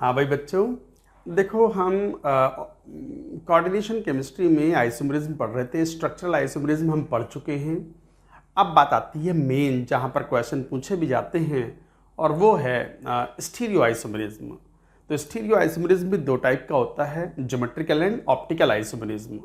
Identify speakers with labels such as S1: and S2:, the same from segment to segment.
S1: हाँ भाई बच्चों, देखो हम कोऑर्डिनेशन केमिस्ट्री में आइसोमरिज्म पढ़ रहे थे। स्ट्रक्चरल आइसोमरिज्म हम पढ़ चुके हैं। अब बात आती है मेन, जहाँ पर क्वेश्चन पूछे भी जाते हैं, और वो है स्टीरियो आइसोमरिज्म। तो स्टीरियो आइसोमरिज्म भी दो टाइप का होता है, ज्योमेट्रिकल एंड ऑप्टिकल आइसोमरिज्म।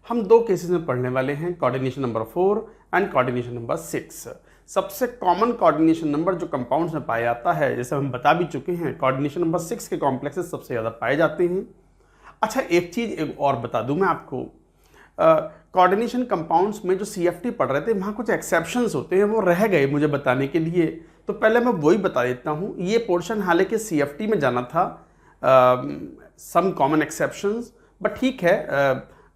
S1: हम दो केसेस में पढ़ने वाले हैं, coordination number 4 and coordination number 6। सबसे कॉमन कोऑर्डिनेशन नंबर जो कंपाउंड्स में पाया जाता है, जैसे हम बता भी चुके हैं, कोऑर्डिनेशन नंबर 6 के कॉम्प्लेक्सेस सबसे ज़्यादा पाए जाते हैं। अच्छा, एक चीज़ एक और बता दूं मैं आपको, कोऑर्डिनेशन कंपाउंड्स में जो CFT पढ़ रहे थे, वहाँ कुछ एक्सेप्शंस होते हैं, वो रह गए मुझे बताने के लिए। तो पहले मैं वही बता देता हूँ। ये पोर्शन हालांकि CFT में जाना था, सम कॉमन एक्सेप्शंस, बट ठीक है,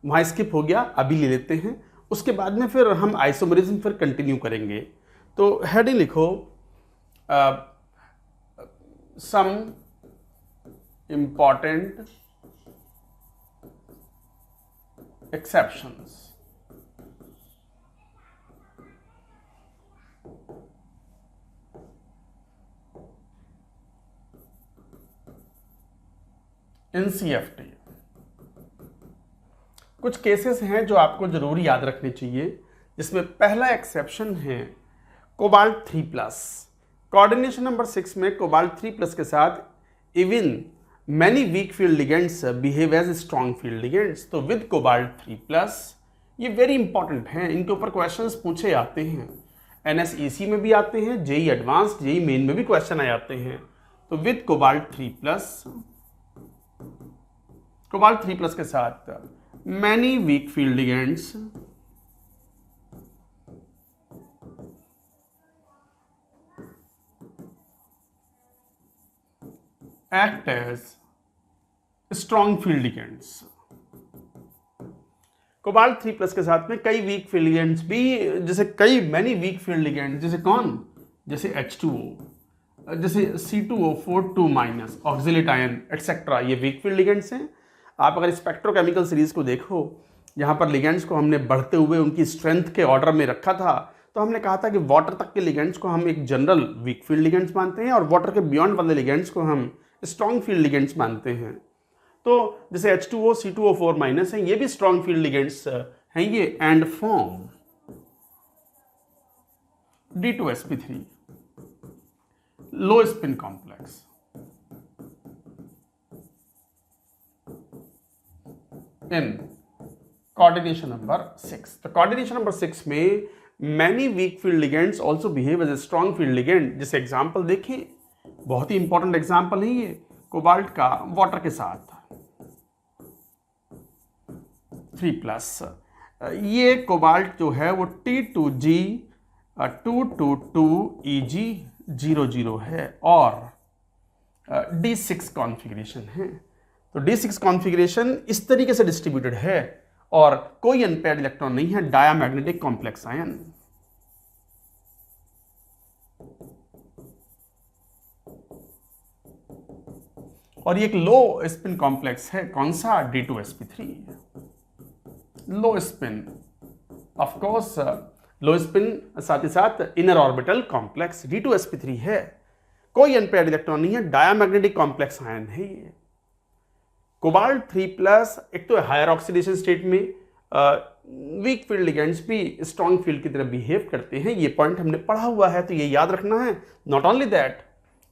S1: वहाँ स्किप हो गया, अभी ले लेते हैं। उसके बाद में फिर हम आइसोमरिज्म फिर कंटिन्यू करेंगे। तो हेडिंग लिखो, सम इम्पॉर्टेंट एक्सेप्शंस। इन CFT कुछ केसेस हैं जो आपको जरूर याद रखने चाहिए, जिसमें पहला एक्सेप्शन है कोबाल्ट 3+। कोऑर्डिनेशन नंबर 6 में कोबाल्ट 3+ के साथ even many weak field ligands behave as strong field ligands. तो विद कोबाल्ट 3+, ये वेरी इंपॉर्टेंट हैं, इनके ऊपर क्वेश्चंस पूछे जाते हैं। NSEC में भी आते हैं, JEE एडवांस, JEE मेन में भी क्वेश्चन आ जाते हैं। तो विद कोबाल्ट 3+, कोबाल्ट 3+ के साथ many weak field ligands act as strong field ligands. Cobalt 3+ के साथ में कई वीक फील्ड लिगेंड्स भी, जैसे कई मैनी वीक फील्ड लिगेंड्स, जैसे कौन, जैसे H2O, जैसे C2O4 2- ऑक्सिलेट आयन एक्सेट्रा, ये वीक फील्ड लिगेंड्स हैं। आप अगर स्पेक्ट्रोकेमिकल सीरीज को देखो, यहाँ पर लिगेंड्स को हमने बढ़ते हुए उनकी स्ट्रेंथ के ऑर्डर में रखा था। तो हमने कहा था कि वाटर तक के लिगेंड्स को हम एक जनरल वीक फील्ड लिगेंड्स मानते हैं, और वाटर के बियॉन्ड वाले लिगेंड्स को हम स्ट्रॉन्ग फील्ड लिगेंड्स मानते हैं। तो जैसे H2O C2O4- है, ये भी स्ट्रॉन्ग फील्ड लिगेंड्स हैं ये, and form D2sp3 low spin complex. In coordination number 6, तो कोऑर्डिनेशन नंबर 6 में many weak field ligands also behave as a strong field ligand. जैसे एग्जांपल देखिए, बहुत ही इंपॉर्टेंट एग्जांपल है ये, कोबाल्ट का वाटर के साथ 3+। ये कोबाल्ट जो है वो T2G 222Eg00 है, और D6 कॉन्फ़िगरेशन है। तो D6 कॉन्फ़िगरेशन इस तरीके से डिस्ट्रीब्यूटेड है, और कोई अनपेयर्ड इलेक्ट्रॉन नहीं है, डायामैग्नेटिक कॉम्प्लेक्स आयन। और ये एक लो स्पिन कॉम्प्लेक्स है, कौन सा, D2sp3 low spin, of course low spin, साथ ही साथ इनर ऑर्बिटल कॉम्प्लेक्स D2sp3 है। कोई अनपेयर्ड इलेक्ट्रॉन नहीं है, डायामैग्नेटिक कॉम्प्लेक्स आयन है ये। कोबाल्ट 3+, एक तो हायर ऑक्सीडेशन स्टेट में वीक फील्ड लिगेंड्स भी स्ट्रॉन्ग फील्ड की तरह बिहेव करते हैं, ये पॉइंट हमने पढ़ा हुआ है, तो ये याद रखना है। Not only that,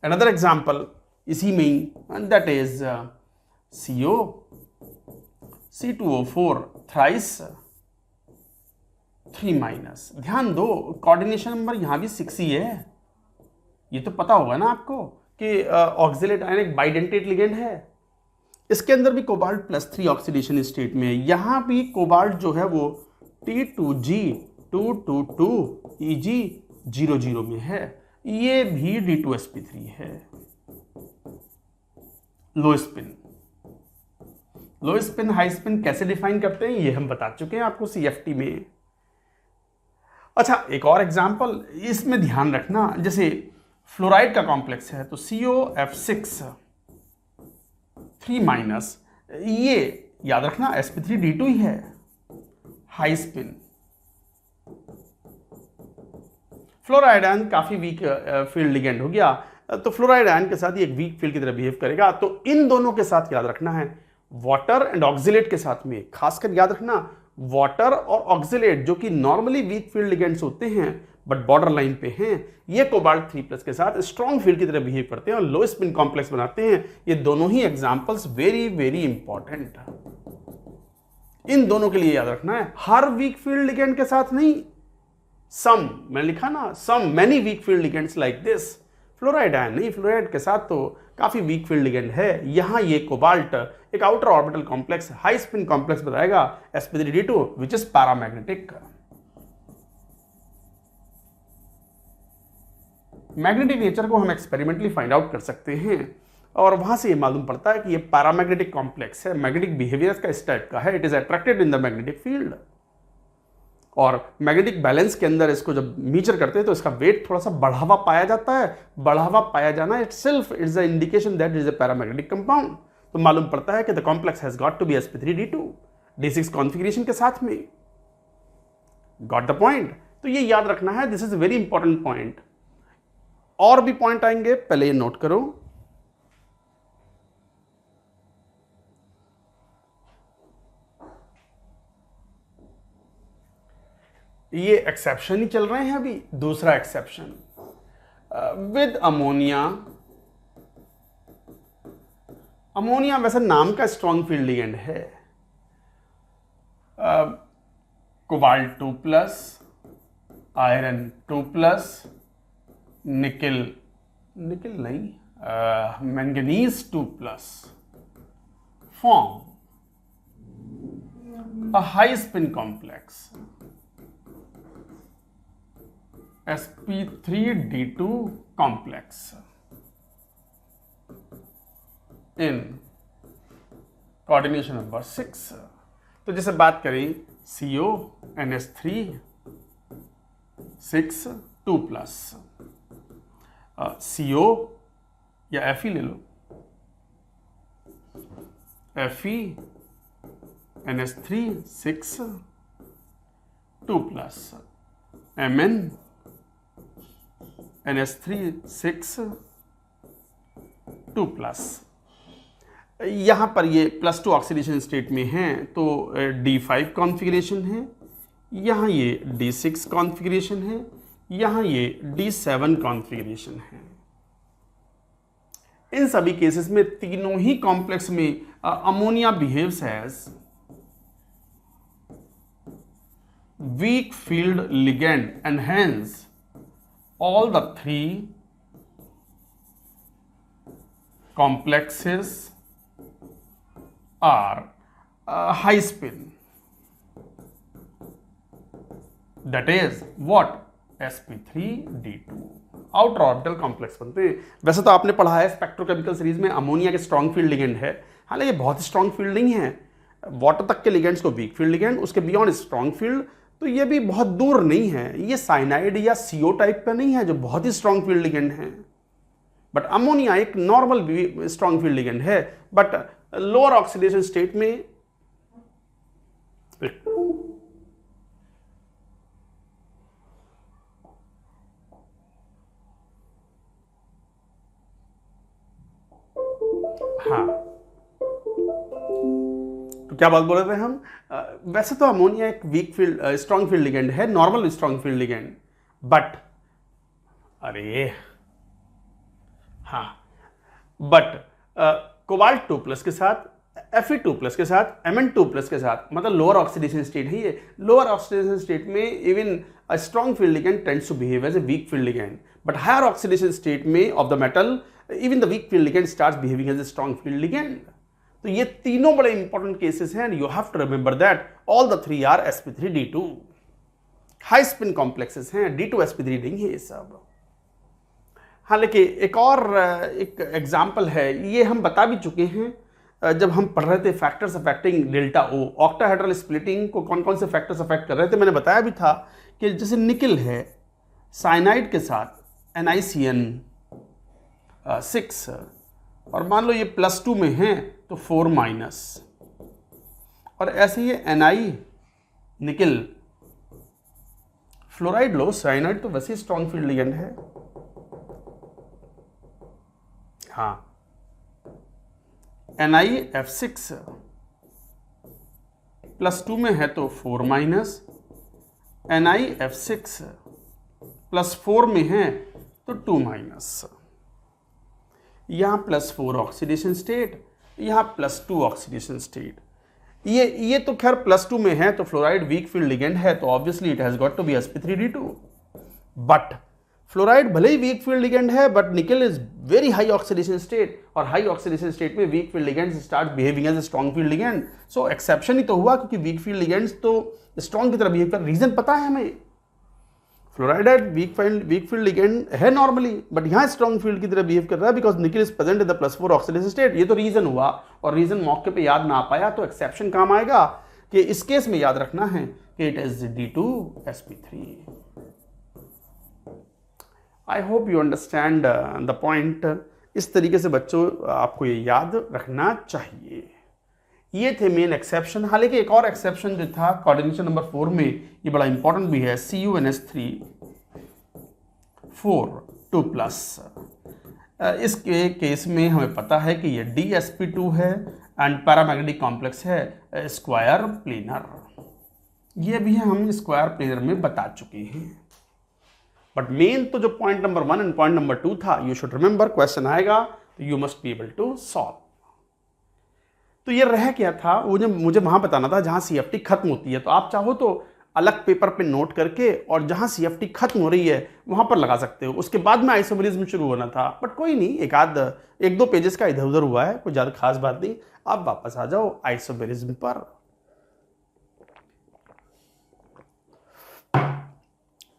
S1: another example इसी में ही, that is CO C2O4 thrice 3-। ध्यान दो, कोऑर्डिनेशन नंबर यहां भी 6 ही है। ये तो पता होगा ना आपको कि ऑक्सिलेट आयन एक बाइडेंटेट लिगेंड है। इसके अंदर भी कोबाल्ट +3 ऑक्सीडेशन स्टेट में है। यहां भी कोबाल्ट जो है वो T2G 222Eg00 में है। ये भी D2sp3 है। लो स्पिन, लो स्पिन हाई स्पिन कैसे डिफाइन करते हैं, ये हम बता चुके हैं आपको CFT में। अच्छा, एक और एग्जांपल इसमें ध्यान रखना, जैसे फ्लोराइड का कॉम्प्लेक्स है, तो COF6 3-, ये याद रखना sp3D2 ही है, हाई स्पिन। फ्लोराइड आयन काफी वीक फील्ड लिगेंड हो गया। तो फ्लोराइड आयन के साथ ये एक वीक फील्ड की तरह बिहेव करेगा। तो इन दोनों के साथ याद रखना है, वाटर एंड ऑक्सिलेट के साथ में खासकर याद रखना, वाटर और ऑक्सिलेट जो कि नॉर्मली वीक फील्ड लिगेंड्स होते हैं बट बॉर्डर लाइन पे हैं, ये कोबाल्ट 3+ के साथ स्ट्रॉन्ग फील्ड की तरह बिहेव करते हैं और लो स्पिन कॉम्प्लेक्स बनाते हैं। ये दोनों ही एग्जांपल्स वेरी वेरी इंपॉर्टेंट, इन दोनों के लिए याद रखना है। हर वीक फील्ड लिगेंड के साथ नहीं, सम, मैंने लिखा ना some many weak field ligands like this. Fluoride ion नहीं, फ्लोराइड के साथ तो काफी वीक फील्ड लिगेंड है। यहां ये कोबाल्ट एक outer orbital complex high spin complex बताएगा sp3d2 which is paramagnetic. Magnetic nature को हम एक्सपेरिमेंटली फाइंड आउट कर सकते हैं और वहां से ये मालूम पड़ता है कि ये पैरामैग्नेटिक कॉम्प्लेक्स है, मैग्नेटिक बिहेवियर का इस टाइप का है, it is attracted in the magnetic field. और मैग्नेटिक बैलेंस के अंदर इसको जब मीचर करते हैं तो इसका वेट थोड़ा सा बढ़ा हुआ पाया जाता है। बढ़ा हुआ पाया जाना itself is a indication that is a paramagnetic compound. तो मालूम पड़ता है कि the complex has got to be sp3d2 d6 configuration के साथ में। Got the point? तो ये याद रखना है, this is a very important point. और भी पॉइंट आएंगे, पहले ये नोट करो। ये एक्सेप्शन ही चल रहे हैं अभी। दूसरा एक्सेप्शन विद अमोनिया। अमोनिया वैसे नाम का स्ट्रॉन्ग फील्ड लिगेंड है। कोबाल्ट 2+, आयरन 2+, निकिल नहीं, manganese 2+, form a high spin complex sp3d2 complex in coordination number 6। तो जैसे बात करें CO NH3 6 2+, CO या Fe ले लो, Fe NH3 6 2+, Mn NH3 6 2+। यहां पर ये +2 ऑक्सीडेशन स्टेट में है तो D5 कॉन्फ़िगरेशन है, यहां ये D6 कॉन्फ़िगरेशन है, यहां ये D7 कॉन्फ़िगरेशन है। इन सभी केसेस में तीनों ही कॉम्प्लेक्स में ammonia behaves as weak field ligand and hence all the three complexes are high spin, that is what sp3d2 outer orbital complex बनते हैं। वैसे तो आपने पढ़ा है स्पेक्ट्रोकेमिकल सीरीज में अमोनिया के स्ट्रॉन्ग फील्ड लिगेंड है, हालांकि बहुत स्ट्रॉन्ग फील्ड नहीं है। वाटर तक के लिगेंड्स को वीक फील्ड लिगेंड, उसके बियॉन्ड स्ट्रॉन्ग फील्ड, तो ये भी बहुत दूर नहीं है। ये साइनाइड या CO टाइप का नहीं है जो बहुत ही स्ट्रॉन्ग फील्ड लिगेंड है, बट अमोनिया एक नॉर्मल स्ट्रॉन्ग फील्ड लिगेंड है, बट लोअर ऑक्सीडेशन स्टेट में हाँ, तो क्या बात बोल रहे थे हम? वैसे तो अमोनिया एक weak field strong field ligand है, normal strong field ligand, but cobalt 2+ के साथ, Fe2+ के साथ, Mn2+ के साथ, मतलब लोअर ऑक्सीडेशन स्टेट है ये। लोअर ऑक्सीडेशन स्टेट में even a strong field ligand tends to behave as a weak field ligand, but higher oxidation state में of the metal even the weak field ligand starts behaving as a strong field ligand. तो ये तीनों बड़े important cases हैं, and you have to remember that all the three are sp3d2 high spin complexes हैं, D2 sp3 नहीं है ये सब। हालांकि एक और एक एग्जाम्पल है, ये हम बता भी चुके हैं जब हम पढ़ रहे थे factors affecting delta O, octahedral splitting को कौन कौन से फैक्टर्स अफेक्ट कर रहे थे। मैंने बताया भी था कि जैसे निकिल है साइनाइड के साथ NiCN 6, और मान लो ये +2 में है तो 4-, और ऐसे ये Ni निकिल फ्लोराइड लो, साइनाइड तो वैसे स्ट्रॉन्ग फील्ड लिगेंड है, हाँ, NiF6 +2 में है तो 4 माइनस, NiF6 +4 में है तो 2 माइनस। यहाँ +4 ऑक्सीडेशन स्टेट, यहाँ +2 ऑक्सीडेशन स्टेट। ये तो खैर +2 में है तो फ्लोराइड वीक फील्ड लिगेंड है तो obviously it has got to be sp3d2। But fluoride भले ही वीक फील्ड लिगेंड है but nickel is very high oxidation state, और हाई ऑक्सीडेशन स्टेट में weak field ligands start behaving as a strong field ligand. So exception ही तो हुआ क्योंकि weak field ligands तो स्ट्रॉन्ग की तरह बिहेव कर। रीजन पता है हमें, फ्लोराइड वीक फील्ड लिगेंड है नॉर्मली, बट यहाँ स्ट्रॉन्ग फील्ड की तरह बिहेव कर रहा है बिकॉज निकल is present in the +4 oxidation state. ये तो रीजन हुआ, और रीजन मौके पे याद ना आ पाया तो एक्सेप्शन काम आएगा कि इस केस में याद रखना है कि it is D2sp3। I hope you understand the point. इस तरीके से बच्चों आपको ये याद रखना चाहिए। ये थे मेन एक्सेप्शन। हालांकि एक और एक्सेप्शन जो था कोऑर्डिनेशन नंबर 4 में, ये बड़ा इंपॉर्टेंट भी है, CuNH3 4 2+। इसके केस में हमें पता है कि ये DsP2 है एंड पैरामैग्नेटिक कॉम्प्लेक्स है स्क्वायर प्लेनर। ये भी हम स्क्वायर प्लेनर में बता चुके हैं। बट मेन तो जो point number 1 and point number 2 था, यू शुड रिमेंबर, क्वेश्चन आएगा तो you must be able to solve. तो ये रह क्या था, वो जो मुझे वहां बताना था जहां CFT खत्म होती है। तो आप चाहो तो अलग पेपर पे नोट करके और जहां CFT खत्म हो रही है वहां पर लगा सकते हो। उसके बाद में आइसोमेरिज्म शुरू होना था, बट कोई नहीं, एक दो पेजेस का इधर उधर हुआ है, कोई ज्यादा खास बात नहीं। अब वापस आ जाओ आइसोमेरिज्म पर।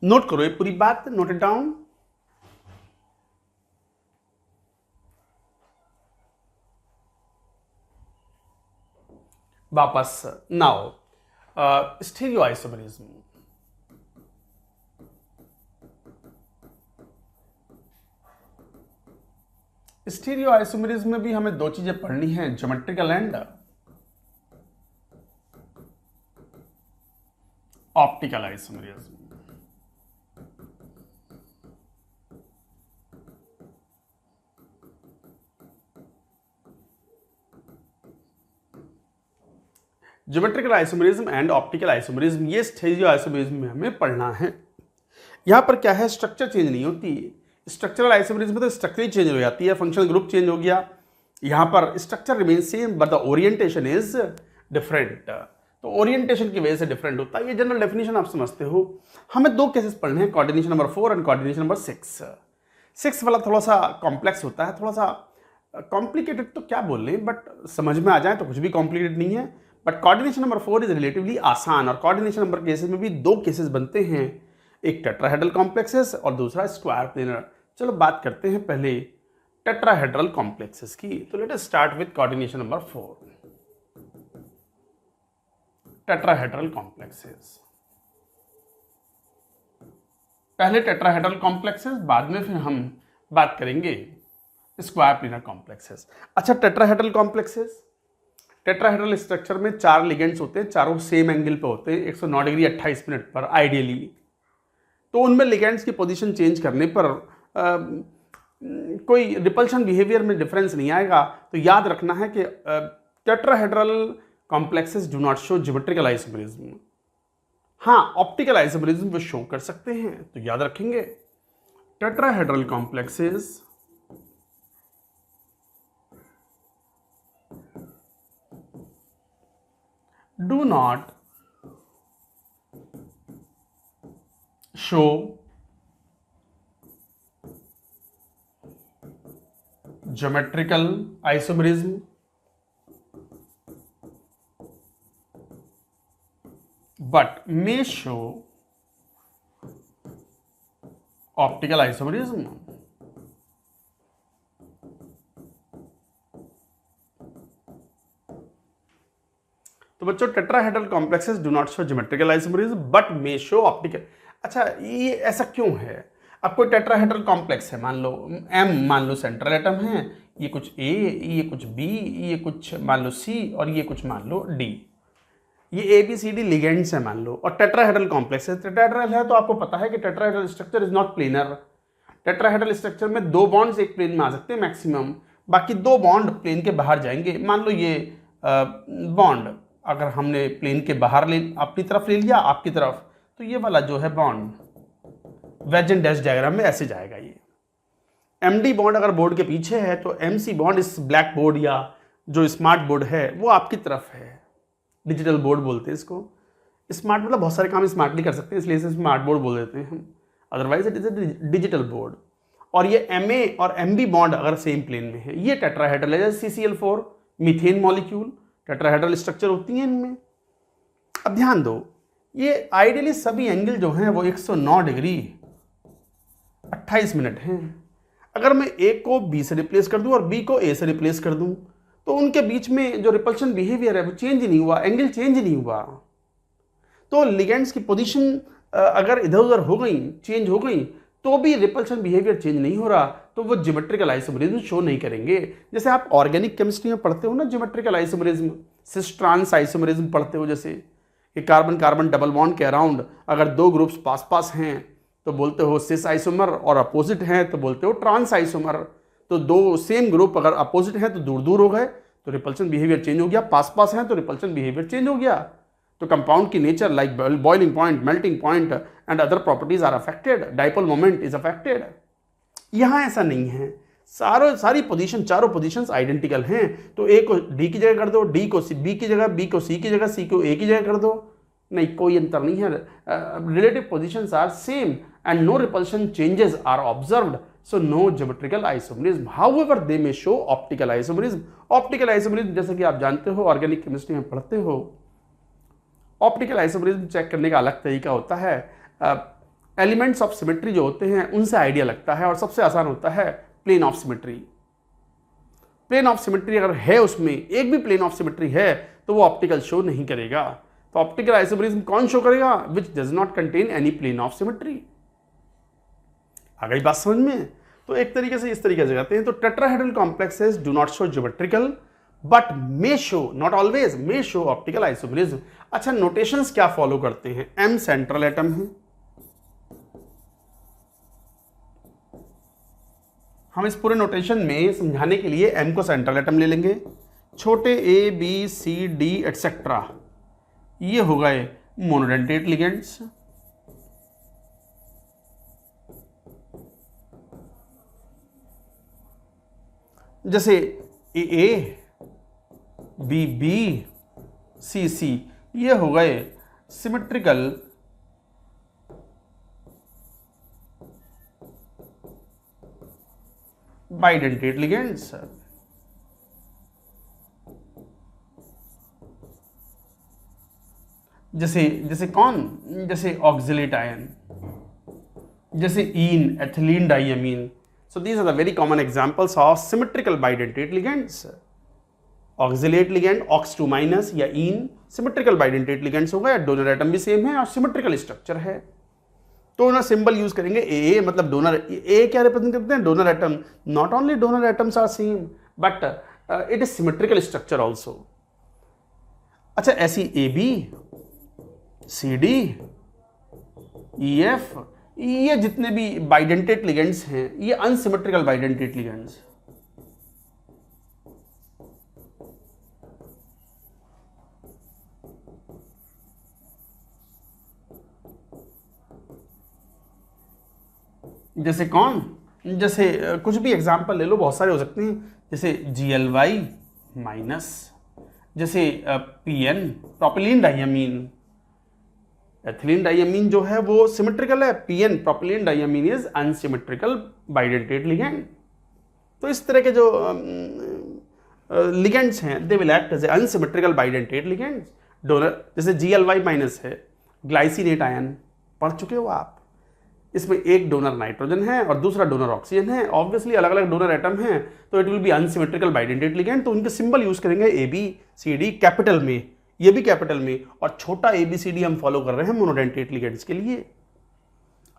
S1: नोट करो ये पूरी बात, नोट इट डाउन। वापस नाउ स्टीरियोआइसोमेरिज्म। स्टीरियोआइसोमेरिज्म में भी हमें दो चीजें पढ़नी है, geometrical and optical isomerism. Geometrical isomerism and optical isomerism, ये स्टीरियो आइसोमेरिज्म में हमें पढ़ना है। यहाँ पर क्या है, स्ट्रक्चर चेंज नहीं होती। स्ट्रक्चरल आइसोमेरिज्म में तो स्ट्रक्चर ही चेंज हो जाती है, फंक्शनल ग्रुप चेंज हो गया। यहाँ पर structure remain same but the orientation is different. तो ओरिएंटेशन की वजह से डिफरेंट होता है। ये जनरल डेफिनेशन आप समझते हो। हमें दो केसेस पढ़ने हैं, coordination number 4 and coordination number 6। 6 वाला थोड़ा सा कॉम्प्लेक्स होता है, थोड़ा सा कॉम्प्लिकेटेड तो क्या बोल रहे हैं, बट समझ में आ जाए तो कुछ भी कॉम्प्लिकेटेड नहीं है। But coordination number 4 is relatively आसान, और कोऑर्डिनेशन नंबर केसेस में भी दो केसेस बनते हैं, एक टेट्राहेड्रल कॉम्प्लेक्सेस और दूसरा स्क्वायर प्लेनर। चलो बात करते हैं पहले टेट्राहेड्रल कॉम्प्लेक्सेस की। तो let us start with coordination number 4, tetrahedral complexes. पहले टेट्राहेड्रल कॉम्प्लेक्सेस, बाद में फिर हम बात करेंगे स्क्वायर प्लेनर कॉम्प्लेक्सेस। अच्छा, टेट्राहेड्रल कॉम्प्लेक्सेस, टेट्राहेड्रल स्ट्रक्चर में 4 लिगेंड्स होते हैं, चारों सेम एंगल पे होते हैं 109 डिग्री 28 मिनट पर आइडियली। तो उनमें लिगेंड्स की पोजीशन चेंज करने पर कोई रिपल्शन बिहेवियर में डिफरेंस नहीं आएगा। तो याद रखना है कि tetrahedral complexes do not show geometrical isomerism. हाँ, ऑप्टिकल आइसोमेरिज्म वो शो कर सकते हैं, तो याद रखेंगे tetrahedral complexes do not show geometrical isomerism but may show optical isomerism। तो बच्चों, tetrahedral complexes do not show geometrical isomerism but may show optical. अच्छा, ये ऐसा क्यों है? अब कोई टेट्राहेड्रल कॉम्प्लेक्स है, मान लो M, मान लो सेंट्रल एटम है, ये कुछ A, ये कुछ B, ये कुछ मान लो C और ये कुछ मान लो D। ये ABCD लिगेंड्स है मान लो, और टेट्राहेड्रल कॉम्प्लेक्स है। टेट्राहेड्रल है तो आपको पता है कि tetrahedral structure is not planar. Tetrahedral structure में 2 बॉन्ड्स एक प्लेन में आ सकते हैं मैक्सिमम, बाकी 2 बॉन्ड प्लेन के बाहर जाएंगे। मान लो ये बॉन्ड अगर हमने प्लेन के बाहर अपनी तरफ ले लिया, आपकी तरफ, तो ये वाला जो है bond wedge and dash diagram में ऐसे जाएगा। ये एमडी बॉन्ड अगर बोर्ड के पीछे है तो एमसी बॉन्ड इस ब्लैक बोर्ड या जो स्मार्ट बोर्ड है वो आपकी तरफ है। डिजिटल बोर्ड बोलते हैं इसको। स्मार्ट मतलब बहुत सारे काम स्मार्टली कर सकते हैं, इसलिए इसे स्मार्ट बोर्ड बोल देते हैं हम, otherwise it is a digital board. और ये एमए और एमबी बॉन्ड अगर सेम प्लेन में है, ये टेट्राहेड्रल है, जैसे CCl4 methane molecule, tetrahedral structure होती है इनमें। अब ध्यान दो, ये आइडियली सभी एंगल जो हैं वो 109 डिग्री 28 मिनट हैं। अगर मैं ए को बी से रिप्लेस कर दूं और बी को ए से रिप्लेस कर दूं तो उनके बीच में जो रिपल्शन बिहेवियर है वो चेंज नहीं हुआ, एंगल चेंज नहीं हुआ। तो लिगेंड्स की पोजीशन अगर इधर उधर हो गई, चेंज हो गई, तो भी रिपल्शन बिहेवियर चेंज नहीं हो रहा, तो वो ज्योमेट्रिकल आइसोमरिज्म शो नहीं करेंगे। जैसे आप ऑर्गेनिक केमिस्ट्री में पढ़ते हो ना geometrical isomerism, cis trans isomerism पढ़ते हो, जैसे कि कार्बन कार्बन डबल बॉन्ड के अराउंड अगर 2 ग्रुप्स पास पास हैं तो बोलते हो सिस आइसोमर, और अपोजिट हैं तो बोलते हो ट्रांस आइसोमर। तो 2 सेम ग्रुप अगर अपोजिट हैं तो दूर दूर हो गए तो रिपल्शन बिहेवियर चेंज हो गया, पास पास हैं तो रिपल्शन बिहेवियर चेंज हो गया। तो कंपाउंड की nature like boiling point, melting point and other properties are affected, dipole moment is affected. यहाँ ऐसा नहीं है, सारी पोजीशन, चारों पोजीशंस आइडेंटिकल हैं। तो ए को डी की जगह कर दो, डी को बी की जगह, बी को सी की जगह, सी को ए की जगह कर दो, नहीं कोई अंतर नहीं है। Relative positions are same and no repulsion changes are observed, so no geometrical isomerism, however they may show optical isomerism। optical isomerism जैसे कि आप जानते हो, ऑर्गेनिक केमिस्ट्री में पढ़ते हो, ऑप्टिकल आइसोमरिज्म चेक करने का अलग तरीका होता है। एलिमेंट्स ऑफ सिमेट्री जो होते हैं उनसे आइडिया लगता है, और सबसे आसान होता है plane of symmetry. Plane of symmetry अगर है, उसमें एक भी प्लेन ऑफ सिमेट्री है तो वो ऑप्टिकल शो नहीं करेगा। तो ऑप्टिकल आइसोमरिज्म कौन शो करेगा? Which does not contain any plane of symmetry. आ गई बात समझ में? तो एक तरीके से इस तरीके से कहते हैं। तो tetrahedral complexes do not show geometrical but may show, not always, may show optical isomerism. अच्छा, नोटेशंस क्या फॉलो करते हैं? एम सेंट्रल एटम है, हम इस पूरे नोटेशन में समझाने के लिए एम को सेंट्रल एटम ले लेंगे। छोटे A B C D etcetera ये हो गए मोनोडेंटेट लिगेंड्स। जैसे ए बी बी सी सी ये हो गए सिमेट्रिकल बाइडेंटेट लिगेंड्स। जैसे कौन? जैसे ऑक्सिलेट आयन, जैसे ईन, ethylene डाइअमीन। So these are the very common examples of symmetrical bidentate ligands. Oxalate ligand OX2- या इन symmetrical bidentate ligands हो गया। डोनर एटम भी सेम है और सिमेट्रिकल स्ट्रक्चर है। तो ना सिंबल यूज करेंगे ए, मतलब डोनर। ए क्या रिप्रेजेंट करते हैं? Donor atom. Not only donor atoms are same but it is symmetrical structure also. अच्छा, ऐसी A B C D E F, ये जितने भी बाइडेंटेट लिगेंड्स हैं ये अनसिमेट्रिकल बाइडेंटेट लिगेंड्स। जैसे कौन? जैसे कुछ भी एग्जांपल ले लो, बहुत सारे हो सकते हैं। जैसे GLY-, जैसे PN propylene diamine. Ethylene diamine जो है वो सिमेट्रिकल है, PN propylene diamine is unsymmetrical bidentate ligand. तो इस तरह के जो लिगेंड्स हैं they will act as unsymmetrical bidentate ligands. Donor जैसे GLY- है, ग्लाइसिनेट आयन पढ़ चुके हो आप। इसमें एक डोनर नाइट्रोजन है और दूसरा डोनर ऑक्सीजन है। ऑब्वियसली अलग अलग डोनर एटम हैं तो it will be unsymmetrical bidentate ligand. तो उनके सिंबल यूज करेंगे ABCD कैपिटल में, ये भी कैपिटल में, और छोटा ABCD हम फॉलो कर रहे हैं मोनोडेंटेट लिगेंड्स के लिए।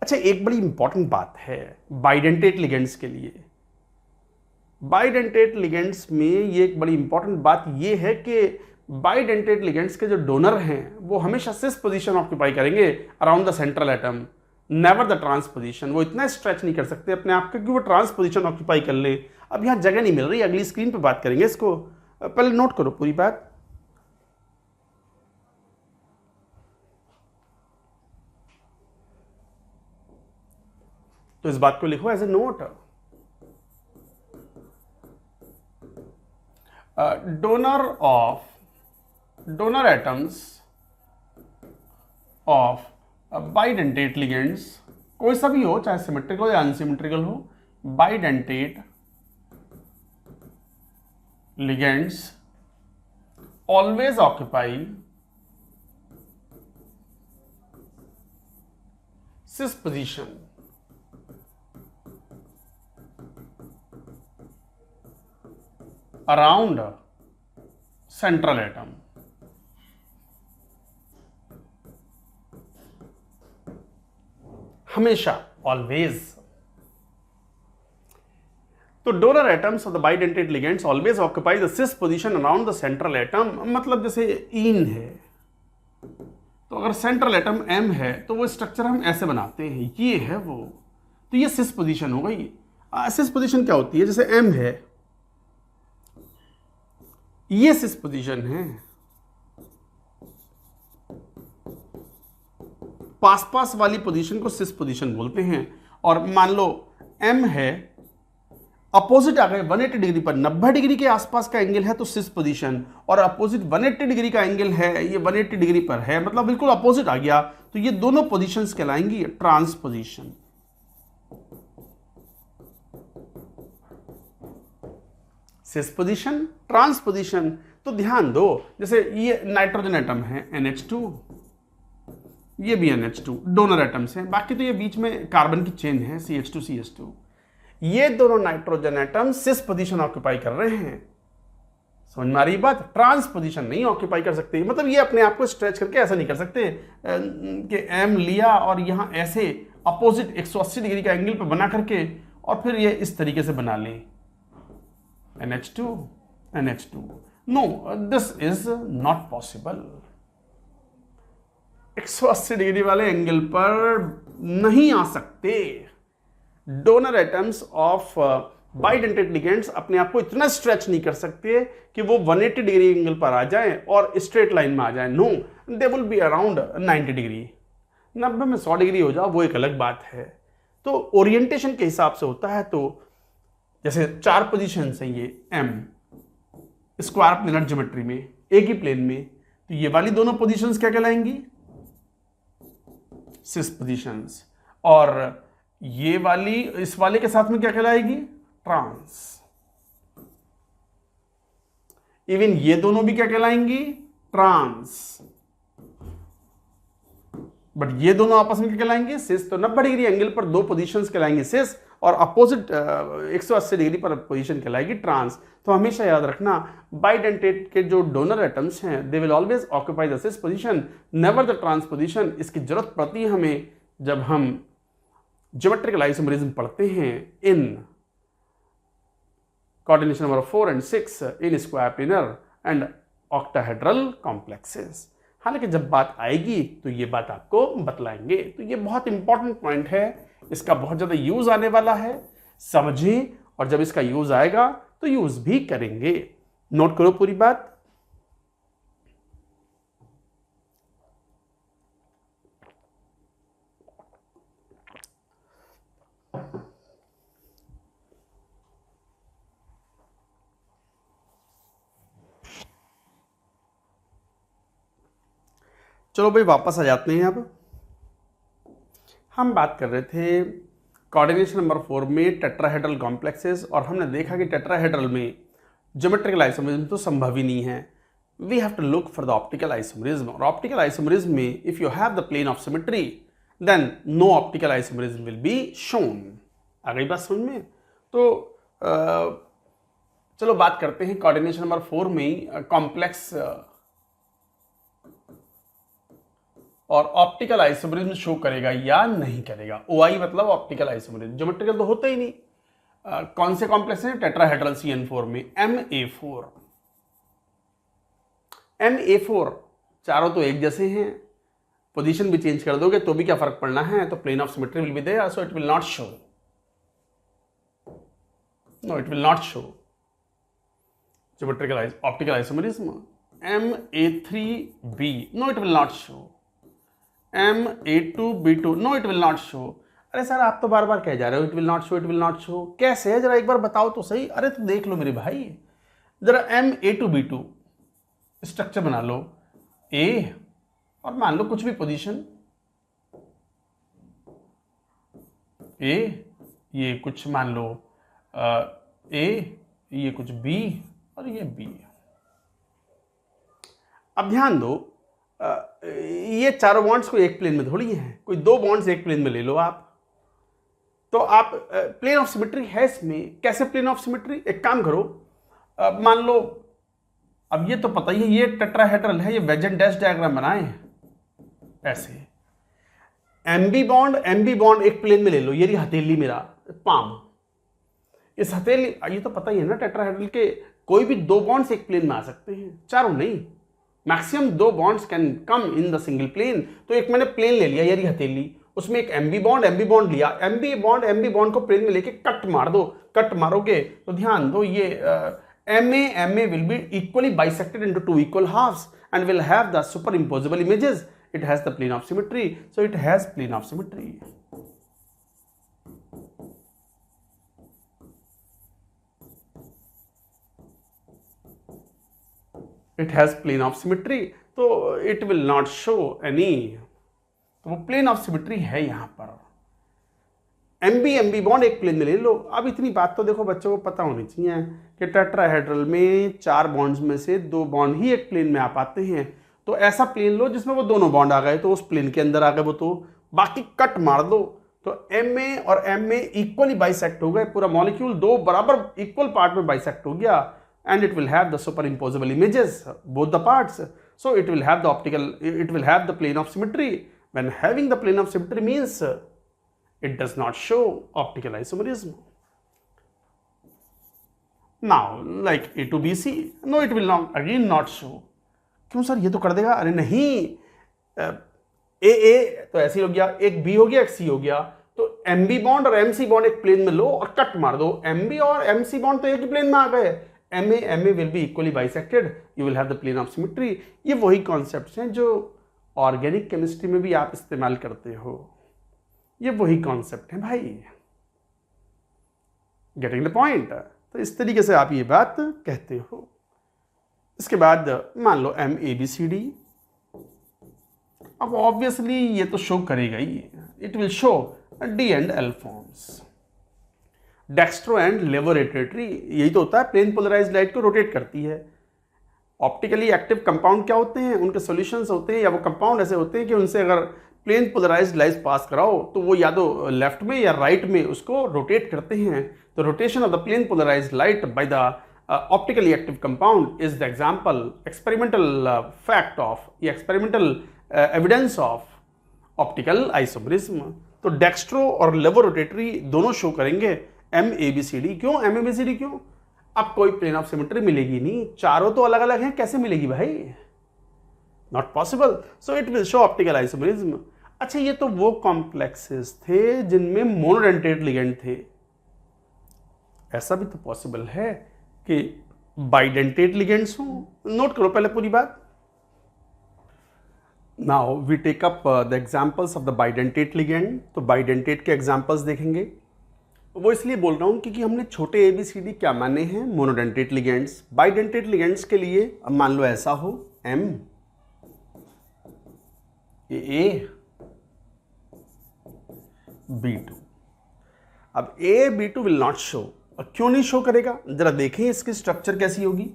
S1: अच्छा, एक बड़ी इंपॉर्टेंट बात है बाइडेंटेट लिगेंड्स के लिए। बाइडेंटेट लिगेंड्स में ये एक बड़ी इंपॉर्टेंट बात ये है कि बाइडेंटेट लिगेंड्स के जो डोनर हैं वो हमेशा सिस पोजीशन ऑक्यूपाई करेंगे around the central atom. Never the transposition. वो इतना स्ट्रेच नहीं कर सकते अपने आप को कि वो ट्रांसपोजिशन ऑक्यूपाई कर लें। अब यहाँ जगह नहीं मिल रही, अगली स्क्रीन पे बात करेंगे इसको, पहले नोट करो पूरी बात। तो इस बात को लिखो as a note. Donor atoms of bidentate ligands, कोई सा भी हो, चाहे सिमेट्रिकल या अनसिमेट्रिकल हो, bidentate ligands always occupy cis position around central atom. हमेशा, ऑलवेज। तो donor atoms of the bidentate ligands always occupy the cis position around the central atom. मतलब जैसे ईन है, तो अगर सेंट्रल एटम एम है तो वो स्ट्रक्चर हम ऐसे बनाते हैं, ये है वो, तो ये सिस पोजीशन हो गई। सिस पोजीशन क्या होती है? जैसे एम है, ये सिस पोजीशन है, पास पास वाली पोजीशन को सिस पोजीशन बोलते हैं। और मान लो एम है, अपोजिट आ गए 180 डिग्री पर, 90 डिग्री के आसपास का एंगल है तो सिस पोजीशन, और अपोजिट 180 डिग्री का एंगल है, ये 180 डिग्री पर है, मतलब बिल्कुल अपोजिट आ गया, तो ये दोनों पोजीशंस कहलाएंगी ट्रांसपोजिशन। सिस पोजीशन, ट्रांसपोजिशन। तो ध्यान दो, जैसे ये नाइट्रोजन एटम है NH2, ये भी NH2, डोनर एटम्स हैं, बाकी तो ये बीच में कार्बन की चेन है CH2 CH2। ये दोनों नाइट्रोजन एटम सिस पोजीशन ऑक्यूपाई कर रहे हैं। समझ में आ रही बात? ट्रांसपोजिशन नहीं ऑक्यूपाई कर सकते, मतलब ये अपने आप को स्ट्रेच करके ऐसा नहीं कर सकते कि एम लिया और यहां ऐसे अपोजिट 180 डिग्री का एंगल पे बना करके और फिर ये इस तरीके से बना लें NH2 NH2। No, this is not possible. 180 degree वाले एंगल पर नहीं आ सकते। Donor atoms of bidentate ligands अपने आप को इतना स्ट्रेच नहीं कर सकते कि वो 180 डिग्री एंगल पर आ जाएं और स्ट्रेट लाइन में आ जाएं। No, they will be around 90 degree. 90 में 100 डिग्री हो जाओ वो एक अलग बात है। तो ओरिएंटेशन के हिसाब से होता है। तो जैसे 4 पोजीशन है, ये एम स्क्वायर प्लेनर ज्योमेट्री में एक ही प्लेन में, तो ये वाली दोनों पोजीशंस क्या कहलाएंगी? सिस पोजीशंस। और ये वाली इस वाले के साथ में क्या कहलाएगी? ट्रांस। इवन ये दोनों भी क्या कहलाएंगी? ट्रांस। बट ये दोनों आपस में क्या कहलाएंगे? सिस। तो 90 डिग्री एंगल पर 2 पोजीशंस कहलाएंगे सिस, और अपोजिट 180 डिग्री पर पोजीशन कहलाएगी ट्रांस। तो हमेशा याद रखना, बाइडेंटेट के जो डोनर एटम्स हैं they will always occupy the cis position, never the trans position. इसकी जरूरत पड़ती है हमें जब हम ज्योमेट्रिकल आइसोमेरिज्म पढ़ते हैं इन coordination number 4 and 6 in square planar and octahedral complexes. हालांकि जब बात आएगी तो ये बात आपको बतलाएंगे। तो ये बहुत इंपॉर्टेंट पॉइंट है, इसका बहुत ज़्यादा यूज आने वाला है, समझें, और जब इसका यूज आएगा तो यूज भी करेंगे। नोट करो पूरी बात। चलो भाई वापस आ जाते हैं। अब हम बात कर रहे थे कोऑर्डिनेशन नंबर 4 में टेट्राहेड्रल कॉम्प्लेक्सेस, और हमने देखा कि टेट्राहेड्रल में ज्योमेट्रिकल आइसोमेरिज्म तो संभव ही नहीं है। We have to look for the optical isomerism. और ऑप्टिकल आइसोमेरिज्म में if you have the plane of symmetry then no optical isomerism will be shown. आ गई बात समझ में? तो चलो बात करते हैं कोऑर्डिनेशन नंबर 4 में कॉम्प्लेक्स और ऑप्टिकल आइसोमेरिज्म शो करेगा या नहीं करेगा। OI मतलब ऑप्टिकल आइसोमेरिज्म, ज्योमेट्रिकल तो होता ही नहीं। कौन से कॉम्प्लेक्स हैं? टेट्राहेड्रल CN4 में MA4 चारों तो एक जैसे हैं, पोजीशन भी चेंज कर दोगे तो भी क्या फर्क पड़ना है, तो plane of symmetry will be there, so it will not show, no it will not show geometrical optical isomerism. MA3B, no it will not show. MA2B2, no it will not show. अरे sir आप तो बार बार कह जा रहे हो it will not show, it will not show, कैसे है जरा एक बार बताओ तो सही। अरे तो देख लो मेरे भाई, जरा MA2B2 स्ट्रक्चर बना लो, A और मान लो कुछ भी पोजीशन A, ये कुछ मान लो A, ये कुछ B और ये B। अब ध्यान दो, ये चारों बॉन्ड्स को एक प्लेन में थोड़ी हैं, कोई दो बॉन्ड्स एक प्लेन में ले लो आप, तो आप प्लेन ऑफ सिमेट्री है इसमें। कैसे प्लेन ऑफ सिमेट्री, एक काम करो, मान लो अब ये तो पता ही है ये टेट्राहेड्रल है, ये वेज एंड डैश डायग्राम बनाए ऐसे। एमबी बॉन्ड एक प्लेन में ले लो, ये रही हथेली मेरा पाम, इस हथेली, ये तो पता ही है ना टेट्राहेड्रल के कोई भी दो बॉन्ड्स एक प्लेन में आ सकते हैं, चारों नहीं, मैक्सिमम दो bonds can come in the single plane. तो एक मैंने प्लेन ले लिया, ये रही हथेली, उसमें एक एमबी बॉन्ड लिया, एमबी बॉन्ड को प्लेन में लेके कट मार दो, कट मारोगे तो ध्यान दो ये MA will be equally bisected into two equal halves and will have the superimposable images. It has the plane of symmetry, so it has plane of symmetry. It has plane of symmetry, so it will not show any, तो वो plane of symmetry है यहां पर। MB bond एक plane में ले लो। अब इतनी बात तो देखो बच्चों को पता होनी चाहिए कि टेट्राहेड्रल में चार बॉन्ड्स में से दो बॉन्ड ही एक प्लेन में आ पाते हैं, तो ऐसा प्लेन लो जिसमें वो दोनों बॉन्ड आ गए, तो उस प्लेन के अंदर आ गए वो, तो बाकी कट मार दो, तो MA और MA इक्वली बाइसेक्ट हो गए, पूरा मॉलिक्यूल दो बराबर इक्वल पार्ट में बाइसेक्ट हो गया, and it will have the superimposable images both the parts, so it will have the optical, it will have the plane of symmetry. When having the plane of symmetry means it does not show optical isomerism. Now like A to BC, no it will not again not show. क्यों sir ये तो कर देगा? अरे नहीं, A तो ऐसे हो गया, एक B हो गया, एक C हो गया, तो MB बॉन्ड और MC बॉन्ड एक प्लेन में लो और कट मार दो, MB और MC बॉन्ड तो एक ही प्लेन में आ गए, MA will be equally bisected, you will have the plane of symmetry। ये वही कॉन्सेप्ट्स हैं जो ऑर्गेनिक केमिस्ट्री में भी आप इस्तेमाल करते हो, ये वही कॉन्सेप्ट है भाई, गेटिंग द पॉइंट। तो इस तरीके से आप ये बात कहते हो। इसके बाद मान लो MABCD, अब ऑब्वियसली ये तो शो करेगा ही, it will show D and L forms, dextro and laevorotatory, यही तो होता है, प्लेन पोलराइज्ड लाइट को रोटेट करती है। ऑप्टिकली एक्टिव कंपाउंड क्या होते हैं, उनके सॉल्यूशंस होते हैं या वो कंपाउंड ऐसे होते हैं कि उनसे अगर प्लेन पोलराइज्ड लाइट पास कराओ तो वो या तो लेफ्ट में या राइट में उसको रोटेट करते हैं। तो rotation of the plane polarised light by the optically active compound is the example, experimental fact of, या experimental evidence of optical isomerism. तो डेक्स्ट्रो और लेवोरोटेटरी दोनों शो करेंगे MABCD। क्यों MABCD क्यों? अब कोई प्लेन ऑफ सिमेट्री मिलेगी नहीं, चारों तो अलग अलग हैं, कैसे मिलेगी भाई? Not possible, so it will show optical isomerism. अच्छा ये तो वो कॉम्प्लेक्सेस थे जिनमें मोनोडेंटेट लिगेंड थे, ऐसा भी तो पॉसिबल है कि बाइडेंटेट लिगेंड्स हो। नोट करो पहले पूरी बात। Now we take up the examples of the bidentate ligand. तो बाइडेंटेट के एग्जांपल्स देखेंगे, वो इसलिए बोल रहा हूं क्योंकि हमने छोटे ABCD क्या माने हैं, मोनोडेंटेट लिगेंड्स। बाइडेंटेट लिगेंड्स के लिए अब मान लो ऐसा हो M, ये A2B2। अब A2B2 विल नॉट शो, और क्यों नहीं शो करेगा जरा देखें इसकी स्ट्रक्चर कैसी होगी।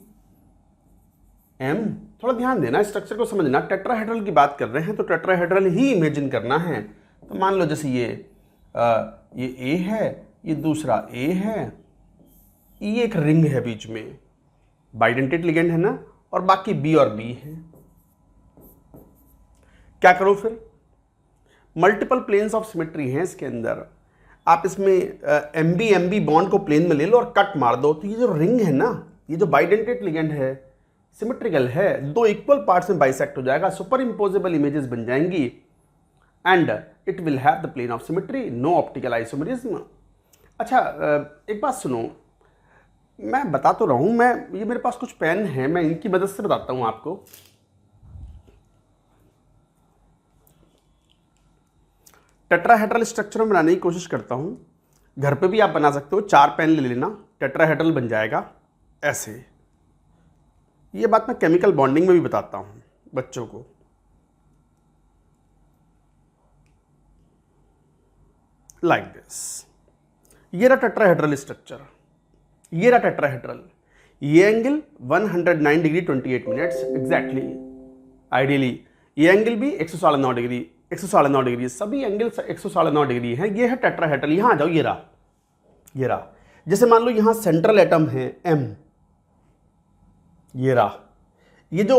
S1: M, थोड़ा ध्यान देना, स्ट्रक्चर को समझना, टेट्राहेड्रल की बात कर रहे हैं तो टेट्राहेड्रल ही इमेजिन करना है। तो मान लो जैसे ये A है, ये दूसरा A है, ये एक रिंग है बीच में, बाइडेंटेट लिगेंड है ना, और बाकी B और B है। क्या करो फिर, मल्टीपल प्लेन्स ऑफ सिमेट्री हैं इसके अंदर, आप इसमें MB बॉन्ड को प्लेन में ले लो और कट मार दो, तो ये जो रिंग है ना, ये जो बाइडेंटेट लिगेंड है, सिमेट्रिकल है, दो इक्वल पार्ट्स में बाइसेक्ट हो जाएगा, सुपर इम्पोजेबल इमेजेस बन जाएंगी। And it will have the plane of symmetry, no optical isomerism. अच्छा, एक बात सुनो, मैं बता तो रहा हूँ, ये मेरे पास कुछ पेन है, मैं इनकी मदद से बताता हूँ आपको। टेट्राहेड्रल स्ट्रक्चर में बनाने की कोशिश करता हूँ, घर पे भी आप बना सकते हो। 4 पेन ले लेना, टेट्राहेड्रल बन जाएगा ऐसे। ये बात मैं केमिकल बॉन्डिंग में भी बताता हूँ बच्चों को। लाइक दिस, ये रहा टेट्राहेड्रल स्ट्रक्चर, ये रहा टेट्राहेड्रल। ये angle 109 degree 28 minutes exactly, ideally ये एंगल भी 109 डिग्री, 109 डिग्री, सभी एंगल 109 डिग्री हैं। ये है टेट्राहेड्रल। यहाँ आ जाओ, ये रहा, ये रहा। जैसे मान लो यहाँ सेंट्रल एटम है M, ये रहा। ये जो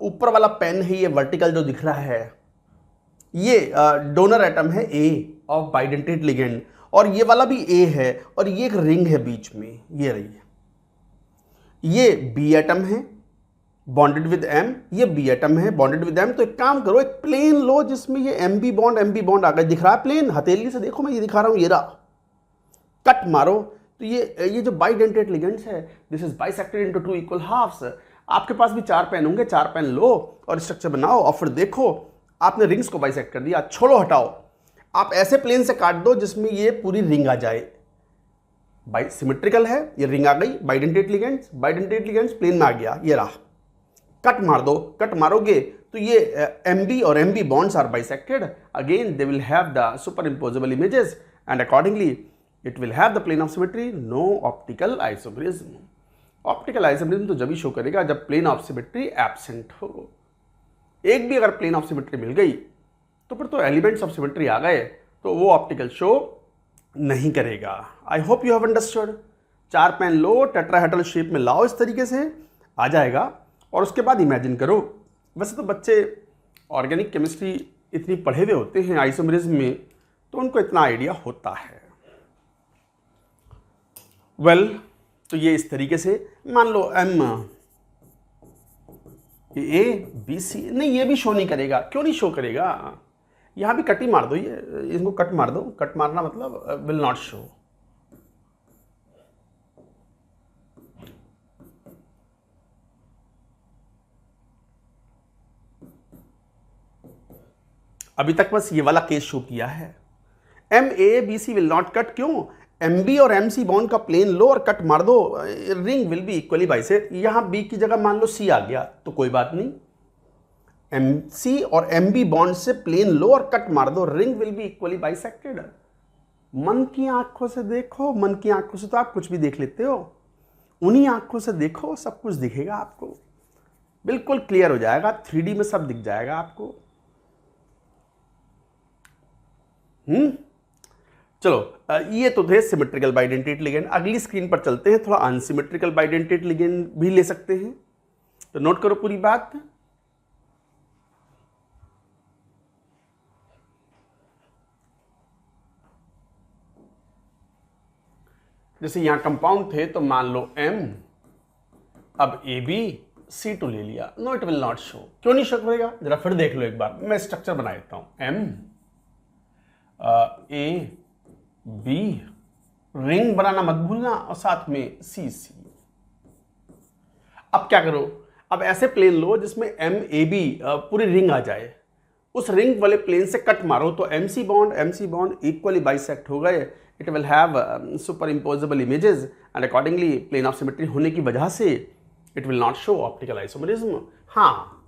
S1: ऊपर वाला पेन है, ये वर्टिकल जो दिख रहा है, ये डोनर एटम है A ऑफ बाइडेंटेट लिगेंड, और ये वाला भी A है, और ये एक रिंग है बीच में, ये रही है। ये B एटम है बॉन्डेड विद M, ये B एटम है बॉन्डेड विद M। तो एक काम करो, एक प्लेन लो जिसमें ये MB बॉन्ड आ गया, दिख रहा है प्लेन, हथेली से देखो, मैं ये दिखा रहा हूँ, ये रहा। कट मारो तो ये जो बाइडेंटेट लिगेंड्स है, this is bisected into 2 equal halves. आपके पास भी 4 पेन होंगे, 4 पेन लो और स्ट्रक्चर बनाओ, और फिर देखो आपने रिंग्स को बाइसेक्ट कर दिया। छोड़ो, हटाओ, आप ऐसे प्लेन से काट दो जिसमें ये पूरी रिंग आ जाए। बाई सिमेट्रिकल है, ये रिंग आ गई, बाइडेंटेट लिगेंड्स प्लेन में आ गया, ये रहा। कट मार दो, कट मारोगे तो ये MB और MB bonds are bisected, again they will have the superimposable images and accordingly it will have the plane of symmetry, no optical isomerism. Optical isomerism तो जब ही शो करेगा जब प्लेन ऑफ सिमेट्री एब्सेंट हो। एक भी अगर plane of symmetry मिल गई तो फिर तो एलिमेंट्स ऑफ सिमेट्री आ गए, तो वो ऑप्टिकल शो नहीं करेगा। I hope you have understood. 4 pen लो, टेट्राहेड्रल शेप में लाओ, इस तरीके से आ जाएगा, और उसके बाद इमेजिन करो। वैसे तो बच्चे ऑर्गेनिक केमिस्ट्री इतनी पढ़े हुए होते हैं आइसोमेरिज्म में, तो उनको इतना आइडिया होता है। तो ये इस तरीके से मान लो M A B C, नहीं ये भी शो नहीं करेगा। क्यों नहीं शो करेगा? यहाँ भी कट ही मार दो, ये इनको कट मार दो। कट मारना मतलब विल नॉट शो। अभी तक बस ये वाला केस शो किया है। MABC विल नॉट कट, क्यों? MB और MC बॉन्ड का प्लेन लो और कट मार दो, ring will be equally bisect. यहाँ B की जगह मान लो C आ गया तो कोई बात नहीं, MC और MB बॉन्ड से प्लेन लो और कट मार दो, ring will be equally bisected. मन की आंखों से देखो, मन की आंखों से तो आप कुछ भी देख लेते हो, उन्हीं आंखों से देखो, सब कुछ दिखेगा आपको, बिल्कुल क्लियर हो जाएगा, 3D में सब दिख जाएगा आपको। चलो, ये तो थे सिमेट्रिकल बाइडेंटेट लिगेंड। अगली स्क्रीन पर चलते हैं, थोड़ा अनसिमेट्रिकल बाइडेंटेट लिगेंड भी ले सकते हैं। तो नोट करो पूरी बात। जैसे यहां कंपाउंड थे तो मान लो M, अब ABC2 ले लिया, no it will not show. क्यों नहीं शो करेगा? जरा फिर देख लो एक बार, मैं स्ट्रक्चर बना देता हूं। M AB, रिंग बनाना मत भूलना, और साथ में CC। अब क्या करो, अब ऐसे प्लेन लो जिसमें MAB पूरी रिंग आ जाए, उस रिंग वाले प्लेन से कट मारो तो MC बॉन्ड इक्वली बाइसेक्ट हो गए। It will have superimposable images and accordingly plane of symmetry होने की वजह से it will not show optical isomerism. हाँ,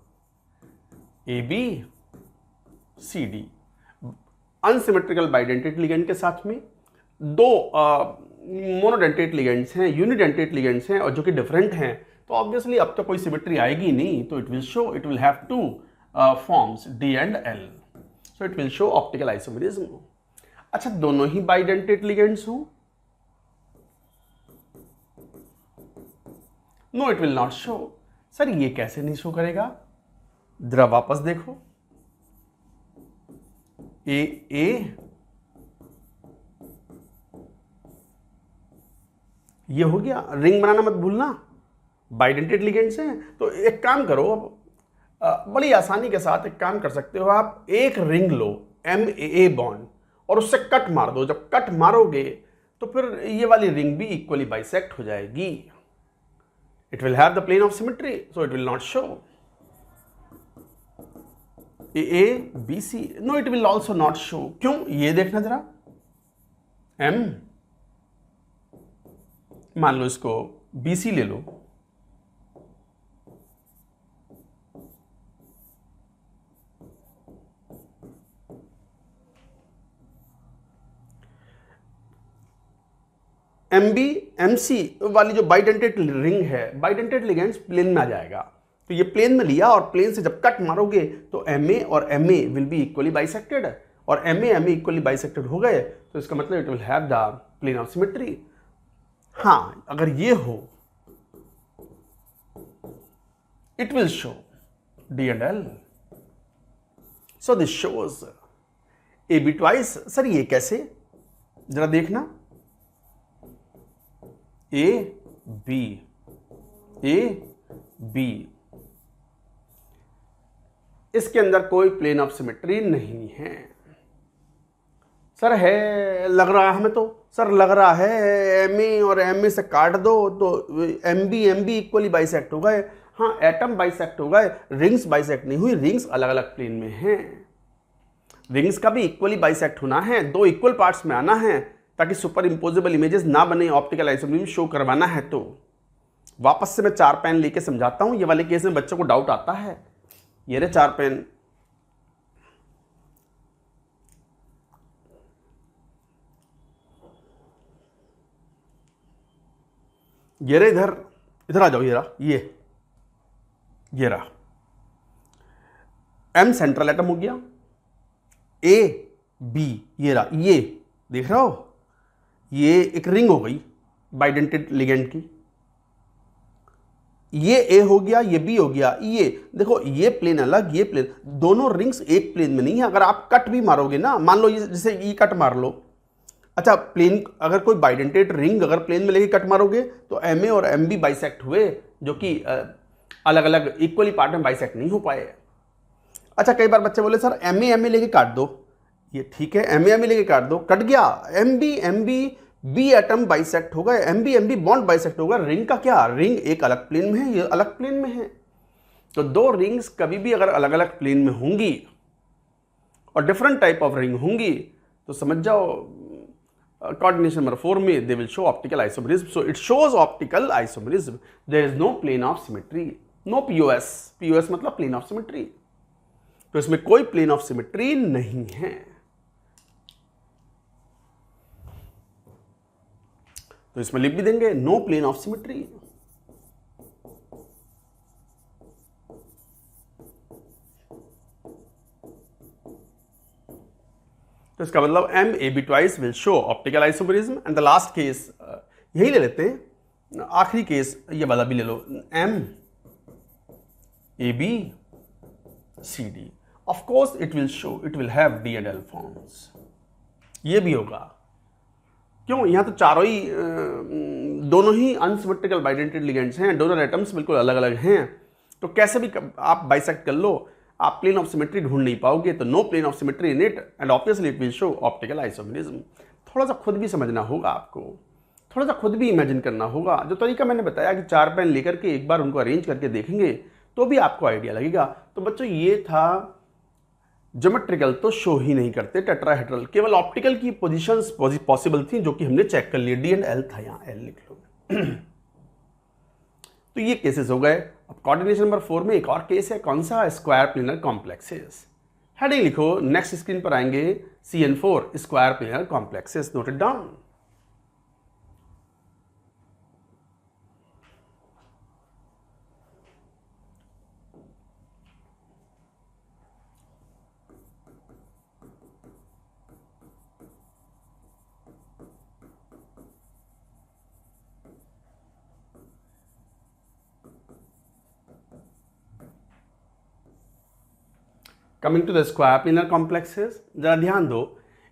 S1: ABCD अनसिमेट्रिकल बाइडेंटेट लिगेंड के साथ में 2 मोनोडेंटेट लिगेंड्स हैं, यूनिडेंटेट लिगेंड्स हैं, और जो कि डिफरेंट हैं, तो ऑब्वियसली अब तो कोई सिमेट्री आएगी नहीं, तो it will show, it will have 2 forms D and L, so it will show optical isomerism. अच्छा, दोनों ही बाइडेंटेट लिगेंड्स हो? No it will not show. Sir ये कैसे नहीं शो करेगा? जरा वापस देखो, A ये हो गया, रिंग बनाना मत भूलना, बाइडेंटेट लिगेंड्स हैं। तो एक काम करो, अब बड़ी आसानी के साथ एक काम कर सकते हो आप, एक रिंग लो, MAA बॉन्ड और उससे कट मार दो। जब कट मारोगे तो फिर ये वाली रिंग भी इक्वली बाइसेक्ट हो जाएगी। It will have the plane of symmetry, so it will not show AA BC। No, it will also not show. क्यों? ये देखना जरा, M, मान लो इसको BC ले लो, MB MC वाली जो बाइडेंटेड रिंग है, बाइडेंटेड लिगेंड्स प्लेन में आ जाएगा। तो ये प्लेन में लिया और प्लेन से जब कट मारोगे तो MA और MA will be equally bisected, और MA इक्वली बाइसेक्टेड हो गए तो इसका मतलब it will have the plane of symmetry. हाँ, अगर ये हो it will show D and L। So this shows AB twice. Sir ये कैसे? जरा देखना, A B इसके अंदर कोई प्लेन ऑफ सिमेट्री नहीं है। सर है, लग रहा है हमें तो। सर लग रहा है MA और MA से काट दो तो MB इक्वली बाइसेक्ट हो गए। हाँ, एटम बाइसेक्ट हो गए, रिंग्स बाइसेक्ट नहीं हुई। रिंग्स अलग अलग प्लेन में हैं। रिंग्स का भी इक्वली बाइसेक्ट होना है, दो इक्वल पार्ट्स में आना है ताकि सुपर इंपोजेबल इमेजेस ना बने, ऑप्टिकल आइसोमरिज्म शो करवाना है। तो वापस से मैं 4 पेन लेके समझाता हूं। ये वाले केस में बच्चों को डाउट आता है। ये रहे 4 पेन। ये रहे इधर आ जाओ। ये रहा, ये रहा M सेंट्रल एटम हो गया, A B ये रहा, ये देख रहे हो, ये एक रिंग हो गई बाइडेंटेड लिगेंड की। ये A हो गया, ये B हो गया। ये देखो, ये प्लेन अलग, ये प्लेन, दोनों रिंग्स एक प्लेन में नहीं है। अगर आप कट भी मारोगे ना, मान लो ये जैसे ये कट मार लो, अच्छा प्लेन, अगर कोई बाइडेंटेड रिंग अगर प्लेन में लेके कट मारोगे तो MA और MB बाइसेक्ट हुए, जो कि अलग अलग इक्वली पार्ट में बाइसेक्ट नहीं हो पाए। अच्छा, कई बार बच्चे बोले सर MA लेके काट दो। ये ठीक है, MA लेके काट दो, कट गया। MB B एटम बाइसेक्ट होगा, MB बॉन्ड बाइसेक्ट होगा। रिंग का क्या? रिंग एक अलग प्लेन में है, ये अलग प्लेन में है। तो दो रिंग्स कभी भी अगर अलग अलग प्लेन में होंगी और डिफरेंट टाइप ऑफ रिंग होंगी तो समझ जाओ कोऑर्डिनेशन नंबर 4 में they will show optical isomerism. So it shows optical isomerism. There is no plane of symmetry, no POS मतलब प्लेन ऑफ सिमेट्री। तो इसमें कोई प्लेन ऑफ सिमेट्री नहीं है। तो इसमें लिख भी देंगे नो प्लेन ऑफ सिमेट्री। तो इसका मतलब MAB twice will show optical isomerism. And the last case यही ले लेते हैं, आखिरी केस ये वाला भी ले लो, MAB CD। Of course it will show, it will have D and L forms. ये भी होगा। क्यों? यहां तो चारों ही दोनों ही अनसिमेट्रिकल बाइडेंटेड लिगेंड्स हैं, दोनों एटम्स बिल्कुल अलग अलग हैं। तो कैसे भी आप बाइसेक्ट कर लो, आप प्लेन ऑफ सिमेट्री ढूंढ नहीं पाओगे। तो no plane of symmetry in it and obviously it will show optical isomerism. थोड़ा सा खुद भी समझना होगा आपको, थोड़ा सा खुद भी इमेजिन करना होगा। जो तरीका मैंने बताया कि 4 पेन लेकर के एक बार उनको अरेंज करके देखेंगे तो भी आपको आइडिया लगेगा। तो बच्चों ये था, ज्योमेट्रिकल तो शो ही नहीं करते टेट्राहेड्रल, केवल ऑप्टिकल की पोजीशंस पॉसिबल थी जो कि हमने चेक कर लिए। D and L था, यहाँ L लिख लो। तो ये केसेस हो गए। अब कोऑर्डिनेशन नंबर 4 में एक और केस है, कौन सा? Square planar complexes. हेडिंग लिखो, नेक्स्ट स्क्रीन पर आएंगे CN4 square planar complexes. Note it down. Coming to the square planar complexes, जरा ध्यान दो।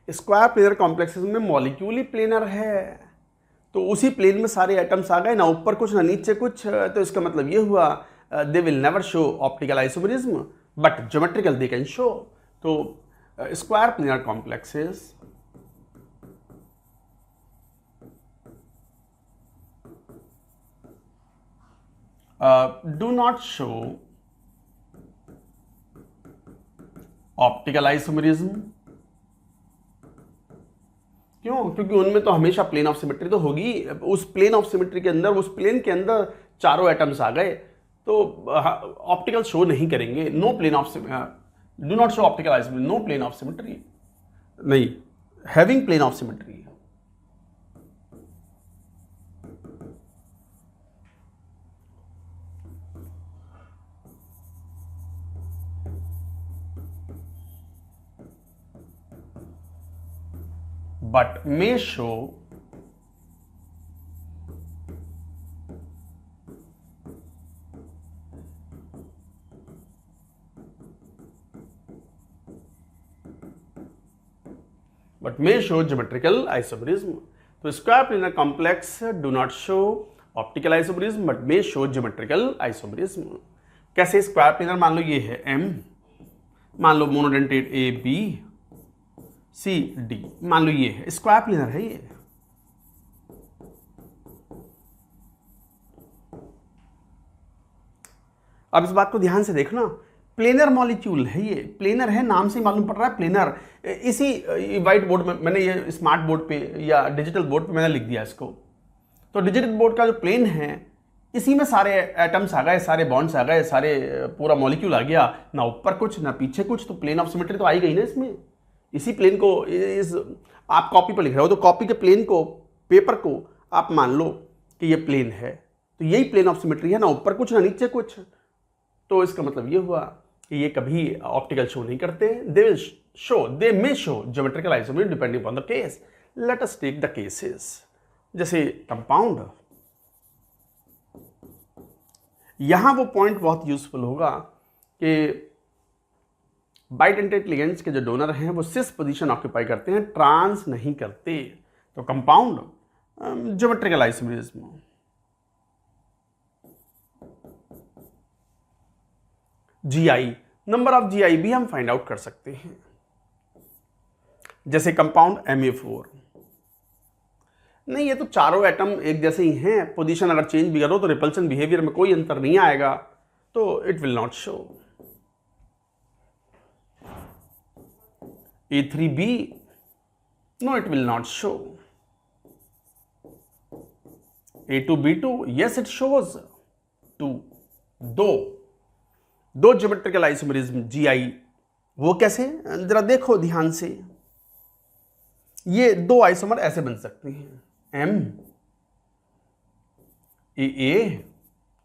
S1: स्क्वायर प्लेनर कॉम्प्लेक्सेस में मॉलिक्यूल ही प्लेनर है, तो उसी प्लेन में सारे एटम्स आ गए, ना ऊपर कुछ ना नीचे कुछ। तो इसका मतलब ये हुआ they will never show optical isomerism but geometrical they can show. तो square planar complexes do not show optical isomerism. क्यों? क्योंकि उनमें तो हमेशा प्लेन ऑफ सिमेट्री तो होगी। उस प्लेन ऑफ सिमेट्री के अंदर, उस प्लेन के अंदर चारों एटम्स आ गए, तो ऑप्टिकल शो नहीं करेंगे। No plane of do not show optical isomerism, no plane of symmetry, नहीं, having plane of symmetry. but may show geometrical isomerism। तो square planar complex do not show optical isomerism but may show geometrical isomerism. कैसे? Square planar मान लो ये है M, मान लो monodentate A B C D, मान लो ये है स्क्वायर प्लेनर है ये। अब इस बात को ध्यान से देखना, प्लेनर मॉलिक्यूल है ये, प्लेनर है, नाम से मालूम पड़ रहा है प्लेनर। इसी व्हाइट बोर्ड में मैंने ये स्मार्ट बोर्ड पे या डिजिटल बोर्ड पे मैंने लिख दिया इसको। तो डिजिटल बोर्ड का जो प्लेन है, इसी में सारे एटम्स आ गए, सारे बॉन्ड्स आ गए, सारे पूरा मॉलिक्यूल आ गया, ना ऊपर कुछ ना पीछे कुछ, तो प्लेन ऑफ सिमेट्री तो आई गई ना इसमें। इसी प्लेन को आप कॉपी पर लिख रहे हो, तो कॉपी के प्लेन को, पेपर को आप मान लो कि ये प्लेन है, तो यही प्लेन ऑफ सिमेट्री है, ना ऊपर कुछ ना नीचे कुछ। तो इसका मतलब ये हुआ कि ये कभी ऑप्टिकल शो नहीं करते। They may show geometrical isomerism depending upon the case. Let us take the cases. जैसे कंपाउंड, यहां वो पॉइंट बहुत यूजफुल होगा कि बाइडेंटेड लिगेंड्स के जो डोनर हैं वो सिस पोजीशन ऑक्यूपाई करते हैं, ट्रांस नहीं करते। तो compound geometrical isomerism. GI, number of GI भी हम फाइंड आउट कर सकते हैं। जैसे कंपाउंड Ma4, नहीं ये तो चारों एटम एक जैसे ही हैं, पोजीशन अगर चेंज भी करो तो रिपल्सन बिहेवियर में कोई अंतर नहीं आएगा, तो it will not show. A3B, no it will not show। A2B2, yes it shows। दो ज्योमेट्रिकल आइसोमेरिज्म GI, वो कैसे? जरा देखो ध्यान से, ये दो आइसोमर ऐसे बन सकते हैं, M AA,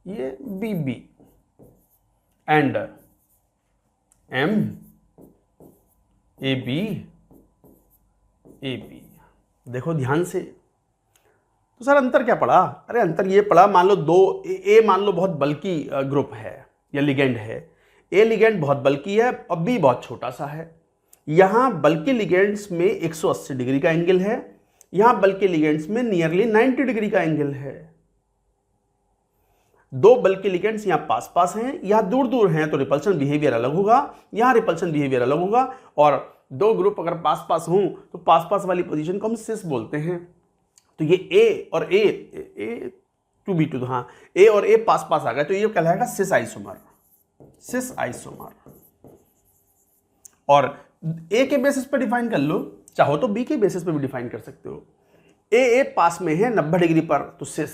S1: ये BB, and M AB AB। देखो ध्यान से। तो सर अंतर क्या पड़ा? अरे अंतर ये पड़ा, मान लो दो A मान लो बहुत बल्कि ग्रुप है या लिगेंड है, A लिगेंड बहुत बल्कि है और B बहुत छोटा सा है। यहां बल्कि लिगेंड्स में 180 डिग्री का एंगल है, यहां बल्कि लिगेंड्स में नियरली 90 डिग्री का एंगल है। दो बल्कि लिगेंड्स यहां पास पास हैं, यहां दूर दूर हैं, तो रिपल्सन बिहेवियर अलग होगा, यहां रिपल्सन बिहेवियर अलग होगा। और दो ग्रुप अगर पास पास हों तो पास पास वाली पोजीशन को हम सिस बोलते हैं। तो ये A और A2B2, तो हाँ A और A पास पास आ गए, तो ये कहलाएगा सिस आइसोमर। और A के बेसिस पर डिफाइन कर लो, चाहो तो B के बेसिस पर भी डिफाइन कर सकते हो। A पास में है 90 डिग्री पर, तो सिस।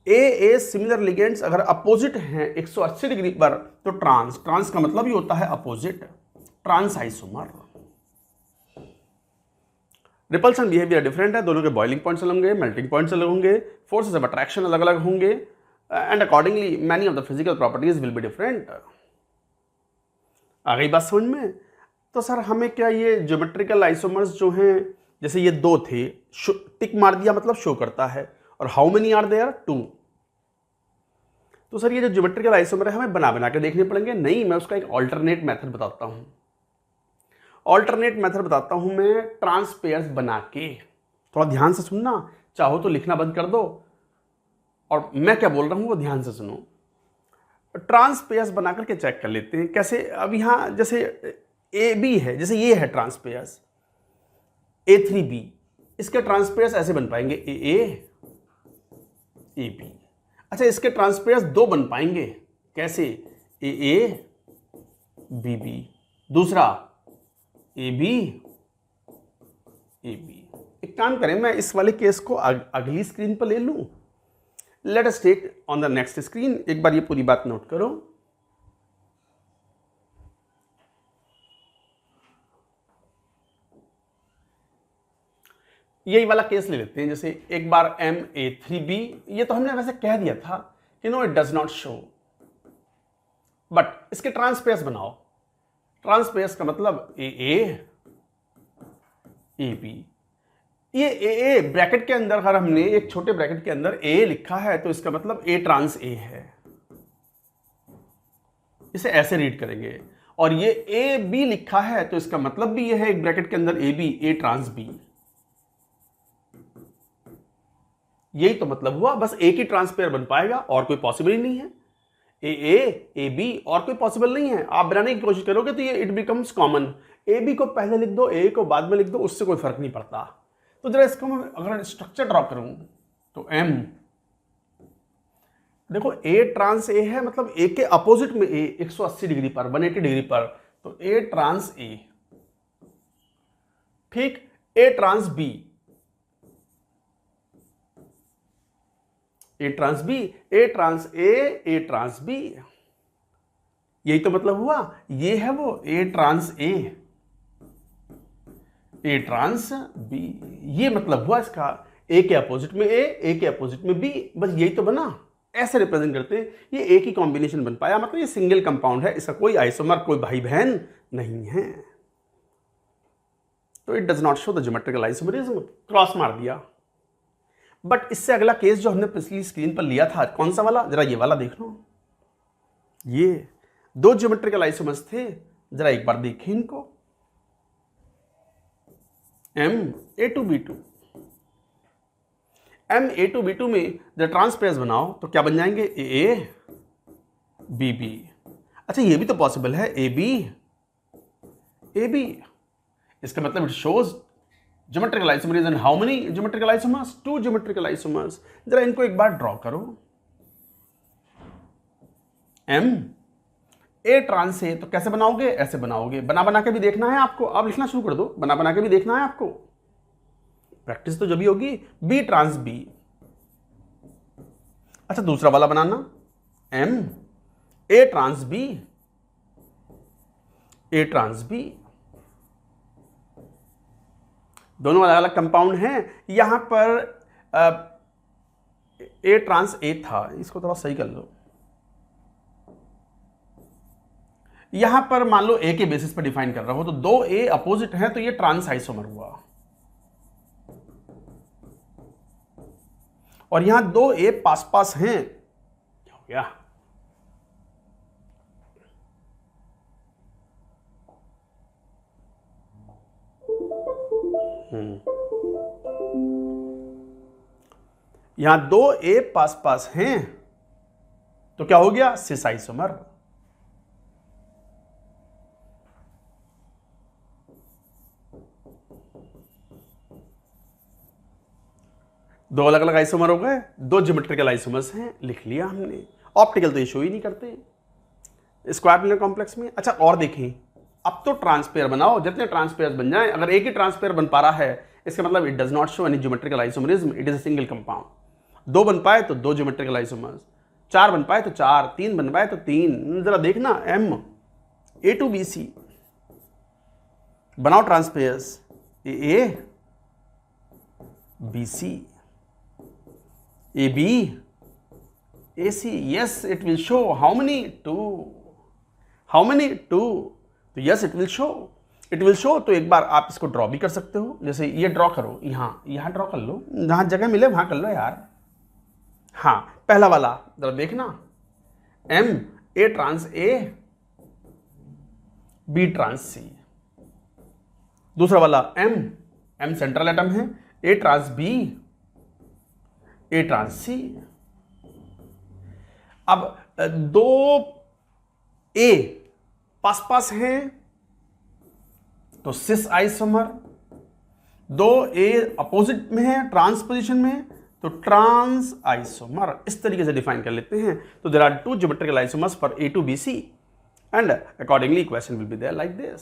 S1: A सिमिलर लिगेंड्स अगर अपोजिट हैं 180 डिग्री पर, तो ट्रांस का मतलब ही होता है opposite, trans isomer. Repulsion behaviour different है, दोनों के बॉइलिंग पॉइंट्स अलग होंगे, मेल्टिंग पॉइंट्स अलग होंगे, फोर्सेस ऑफ अट्रैक्शन अलग अलग होंगे, and accordingly many of the physical properties will be different. आ गई बात समझ में? तो सर हमें क्या ये ज्योमेट्रिकल आइसोमर्स जो हैं, जैसे ये दो थे, टिक मार दिया मतलब शो करता है, और हाउ मेनी आर देयर? 2। तो सर ये जो ज्योमेट्रिकल आइसोमर है हमें बना के देखने पड़ेंगे? नहीं, मैं उसका एक ऑल्टरनेट मेथड बताता हूं। ऑल्टरनेट मेथड बताता हूं मैं, ट्रांस पेयर्स बना के। थोड़ा ध्यान से सुनना, चाहो तो लिखना बंद कर दो, और मैं क्या बोल रहा हूं वो ध्यान से सुनो। ट्रांस पेयर्स बना करके चेक कर लेते हैं कैसे। अब यहां जैसे ए बी है, जैसे ये है ट्रांसपेयर्स A3B, इसके ट्रांसपेयर्स ऐसे बन पाएंगे AA AB। अच्छा, इसके ट्रांसपेयर्स दो बन पाएंगे, कैसे? AA BB, दूसरा AB AB। एक काम करें, मैं इस वाले केस को अगली स्क्रीन पर ले लूं। Let us take on the next screen. एक बार ये पूरी बात नोट करो। यही वाला केस ले लेते हैं, जैसे एक बार MA3B, ये तो हमने वैसे कह दिया था कि no it does not show, but इसके ट्रांसपेयर्स बनाओ। ट्रांसपेयर्स का मतलब AA AB। ये AA ब्रैकेट के अंदर, अगर हमने एक छोटे ब्रैकेट के अंदर A लिखा है तो इसका मतलब A ट्रांस A है, इसे ऐसे रीड करेंगे। और ये AB लिखा है तो इसका मतलब भी ये है एक ब्रैकेट के अंदर AB A ट्रांस B। यही तो मतलब हुआ, बस एक ही ट्रांसपेयर बन पाएगा और कोई पॉसिबल ही नहीं है। AA AB और कोई पॉसिबल नहीं है। आप बनाने की कोशिश करोगे तो ये इट बिकम्स कॉमन। AB को पहले लिख दो, AA को बाद में लिख दो, उससे कोई फर्क नहीं पड़ता। तो जरा इसको मैं अगर स्ट्रक्चर ड्रॉ करूं तो M, देखो A ट्रांस A है, मतलब A के अपोजिट में A 180 डिग्री पर, 180 डिग्री पर, तो A ट्रांस A। ठीक, A trans B, A trans B, A trans A, A trans B। यही तो मतलब हुआ, ये है वो A trans A, A trans B। ये मतलब हुआ इसका, A के अपोजिट में A के अपोजिट में B, बस यही तो बना। ऐसे रिप्रेजेंट करते हैं, ये एक ही कॉम्बिनेशन बन पाया, मतलब ये सिंगल कंपाउंड है, इसका कोई आइसोमर, कोई भाई बहन नहीं है। तो it does not show the geometrical isomerism, cross मार दिया। बट इससे अगला केस जो हमने पिछली स्क्रीन पर लिया था, कौन सा वाला, जरा ये वाला देख लो। ये दो ज्योमेट्रिकल आइसोमर्स थे, जरा एक बार देखें इनको। MA2B2, MA2B2 में जब ट्रांसपेयर्स बनाओ तो क्या बन जाएंगे? AA BB। अच्छा, ये भी तो पॉसिबल है, AB AB। इसका मतलब it shows geometrical isomers and how many geometrical isomers? 2 geometrical isomers. जरा इनको एक बार ड्रॉ करो। M A ट्रांस A, तो कैसे बनाओगे? ऐसे बनाओगे। बना के भी देखना है आपको, अब लिखना शुरू कर दो। बना के भी देखना है आपको, प्रैक्टिस तो जब भी होगी। B trans B। अच्छा, दूसरा वाला बनाना, M A trans B, A trans B। दोनों अलग अलग कंपाउंड हैं। यहां पर A ट्रांस A था, इसको थोड़ा सही कर लो। यहां पर मान लो A के बेसिस पर डिफाइन कर रहा हो, तो दो A अपोजिट हैं, तो ये ट्रांस आइसोमर हुआ। और यहां दो A पास पास हैं, क्या हो गया? यहां दो A पास पास हैं, तो क्या हो गया? Cis isomer. दो अलग अलग आइसोमर हो गए, दो ज्योमेट्रिकल आइसोमर्स हैं, लिख लिया हमने। ऑप्टिकल तो ये शो ही नहीं करते स्क्वायर प्लेनर कॉम्प्लेक्स में। अच्छा, और देखें, अब तो ट्रांसपेयर बनाओ, जितने ट्रांसपेयर बन जाएं। अगर एक ही ट्रांसपेयर बन पा रहा है, इसका मतलब it does not show any geometrical isomerism, it is a single compound. दो बन पाए तो दो ज्योमेट्रिकल आइसोमर्स, चार बन पाए तो चार, तीन बन पाए तो तीन। जरा देखना, MA2BC बनाओ ट्रांसपेयर्स, AA BC AB AC। yes it will show how many? 2। how many? 2। तो yes it will show। तो एक बार आप इसको ड्रॉ भी कर सकते हो, जैसे ये ड्रॉ करो, यहाँ ड्रॉ कर लो, जहां जगह मिले वहां कर लो यार। हाँ, पहला वाला जरा देखना, M A trans A B trans C। दूसरा वाला M सेंट्रल एटम है, A trans B A trans C। अब दो A पास पास हैं, तो सिस आइसोमर, दो ए अपोजिट में है, ट्रांस पोजीशन में है, तो ट्रांस आइसोमर, इस तरीके से डिफाइन कर लेते हैं। तो there are two geometrical isomers for A two B C and accordingly equation will be there like this.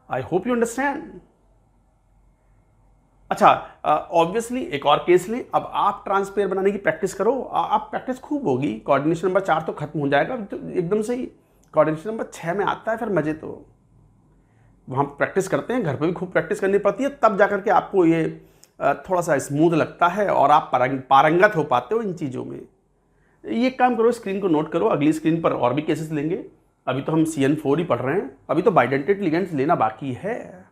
S1: I hope you understand. अच्छा, ऑब्वियसली एक और केस लें। अब आप ट्रांसपेयर बनाने की प्रैक्टिस करो, आप प्रैक्टिस खूब होगी, कोऑर्डिनेशन नंबर 4 तो खत्म हो जाएगा तो एकदम से ही। कोऑर्डिनेशन नंबर 6 में आता है फिर मजे, तो वहाँ प्रैक्टिस करते हैं, घर पे भी खूब प्रैक्टिस करनी पड़ती है, तब जाकर के आपको ये थोड़ा सा स्मूथ लगता है और आप पारंगत हो पाते हो इन चीज़ों में। ये काम करो, स्क्रीन को नोट करो, अगली स्क्रीन पर और भी केसेस लेंगे। अभी तो हम CN4 ही पढ़ रहे हैं, अभी तो बाइडेंटेड लिगेंड्स लेना बाकी है।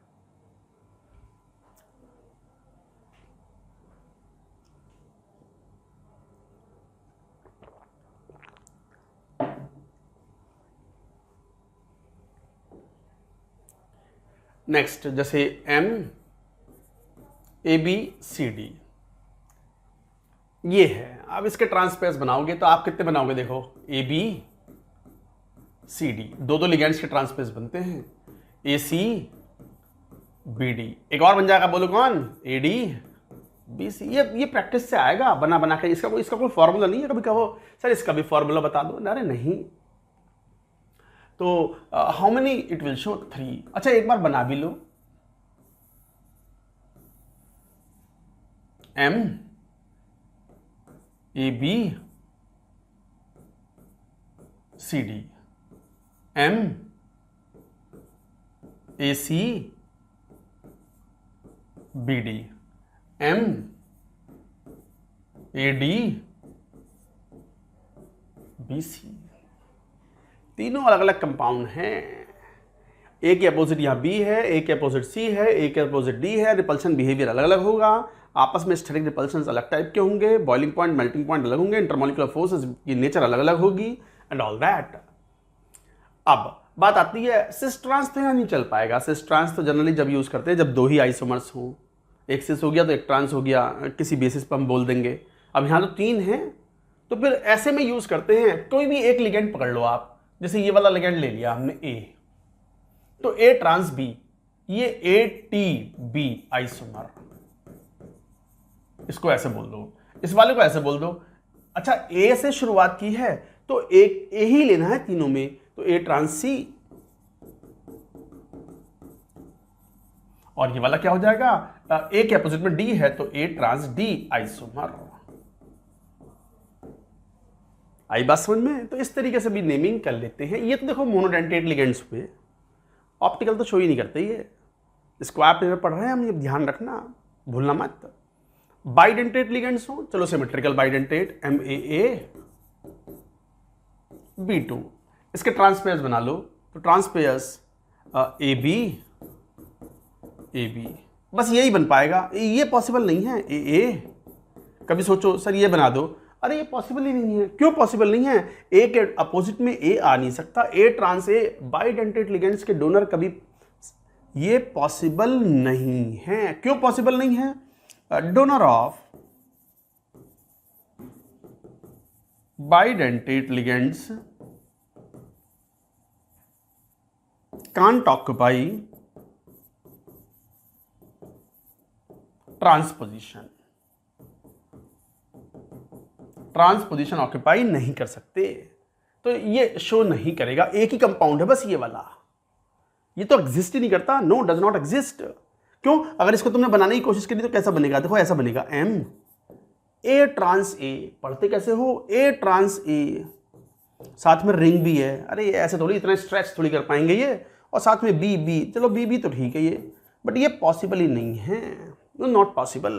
S1: नेक्स्ट, जैसे MABCD ये है। अब इसके ट्रांसपेयर्स बनाओगे तो आप कितने बनाओगे? देखो, ABCD दो लिगेंड्स के ट्रांसपेयर्स बनते हैं, ACBD एक और बन जाएगा, बोलो कौन? ADBC। ये प्रैक्टिस से आएगा, बना बना के। इसका कोई फॉर्मूला नहीं है। कभी कहो सर इसका भी फॉर्मूला बता दो, अरे नहीं। तो how many it will show? 3। अच्छा, एक बार बना भी लो। MABCD, MACBD, MADBC। तीनों अलग अलग कंपाउंड हैं। ए के अपोजिट यहाँ बी है, ए के अपोजिट सी है, ए के अपोजिट डी है। रिपल्शन बिहेवियर अलग अलग होगा, आपस में स्टेरिक रिपल्शन अलग टाइप के होंगे, बॉइलिंग पॉइंट मेल्टिंग पॉइंट अलग होंगे, इंटरमोलिकुलर फोर्सेस की नेचर अलग अलग होगी एंड ऑल दैट। अब बात आती है सिस ट्रांस, तो यहाँ नहीं चल पाएगा। सिस ट्रांस तो जनरली जब यूज करते हैं जब दो ही आइसोमर्स हो, एक सिस हो गया तो एक ट्रांस हो गया, किसी बेसिस पर हम बोल देंगे। अब यहाँ तो 3 हैं, तो फिर ऐसे में यूज करते हैं। कोई भी एक लिगेंड पकड़ लो आप, जैसे ये वाला लिगेंड ले लिया हमने A, तो A ट्रांस B, ये ATB आइसोमर, इसको ऐसे बोल दो, इस वाले को ऐसे बोल दो। अच्छा, A से शुरुआत की है तो एक A ही लेना है तीनों में, तो A ट्रांस C। और ये वाला क्या हो जाएगा? A के अपोजिट में D है तो A ट्रांस D आइसोमर। आई बात समझ में? तो इस तरीके से भी नेमिंग कर लेते हैं। ये तो देखो मोनोडेंटेट लिगेंड्स हुए, ऑप्टिकल तो शो ही नहीं करते ये। स्क्वायर पेपर पढ़ रहे हैं हम, ये ध्यान रखना, भूलना मत। बाइडेंटेट लिगेंड्स हो, चलो सिमेट्रिकल बाइडेंटेट, MAAB2, इसके ट्रांसपेयर्स बना लो, तो ट्रांसपेयर्स AB, बस यही बन पाएगा। ये पॉसिबल नहीं है। AA, कभी सोचो सर ये बना दो, अरे ये पॉसिबल ही नहीं है। क्यों पॉसिबल नहीं है? ए के अपोजिट में ए आ नहीं सकता, ए ट्रांस ए, बाइडेंटेट लिगेंड्स के डोनर कभी, ये पॉसिबल नहीं है। क्यों पॉसिबल नहीं है? Donor of bidentate ligands can't occupy transposition occupy नहीं कर सकते, तो ये शो नहीं करेगा। एक ही कंपाउंड है बस ये वाला, ये तो एग्जिस्ट ही नहीं करता। No, does not exist. क्यों? अगर इसको तुमने बनाने की कोशिश करी तो कैसा बनेगा? देखो ऐसा बनेगा, A ट्रांस A। पढ़ते कैसे हो? A ट्रांस A, साथ में रिंग भी है। अरे ऐसे थोड़ी, इतना स्ट्रेच थोड़ी कर पाएंगे ये। और साथ में B, चलो B तो ठीक है ये, बट ये पॉसिबल ही नहीं है, नॉट पॉसिबल।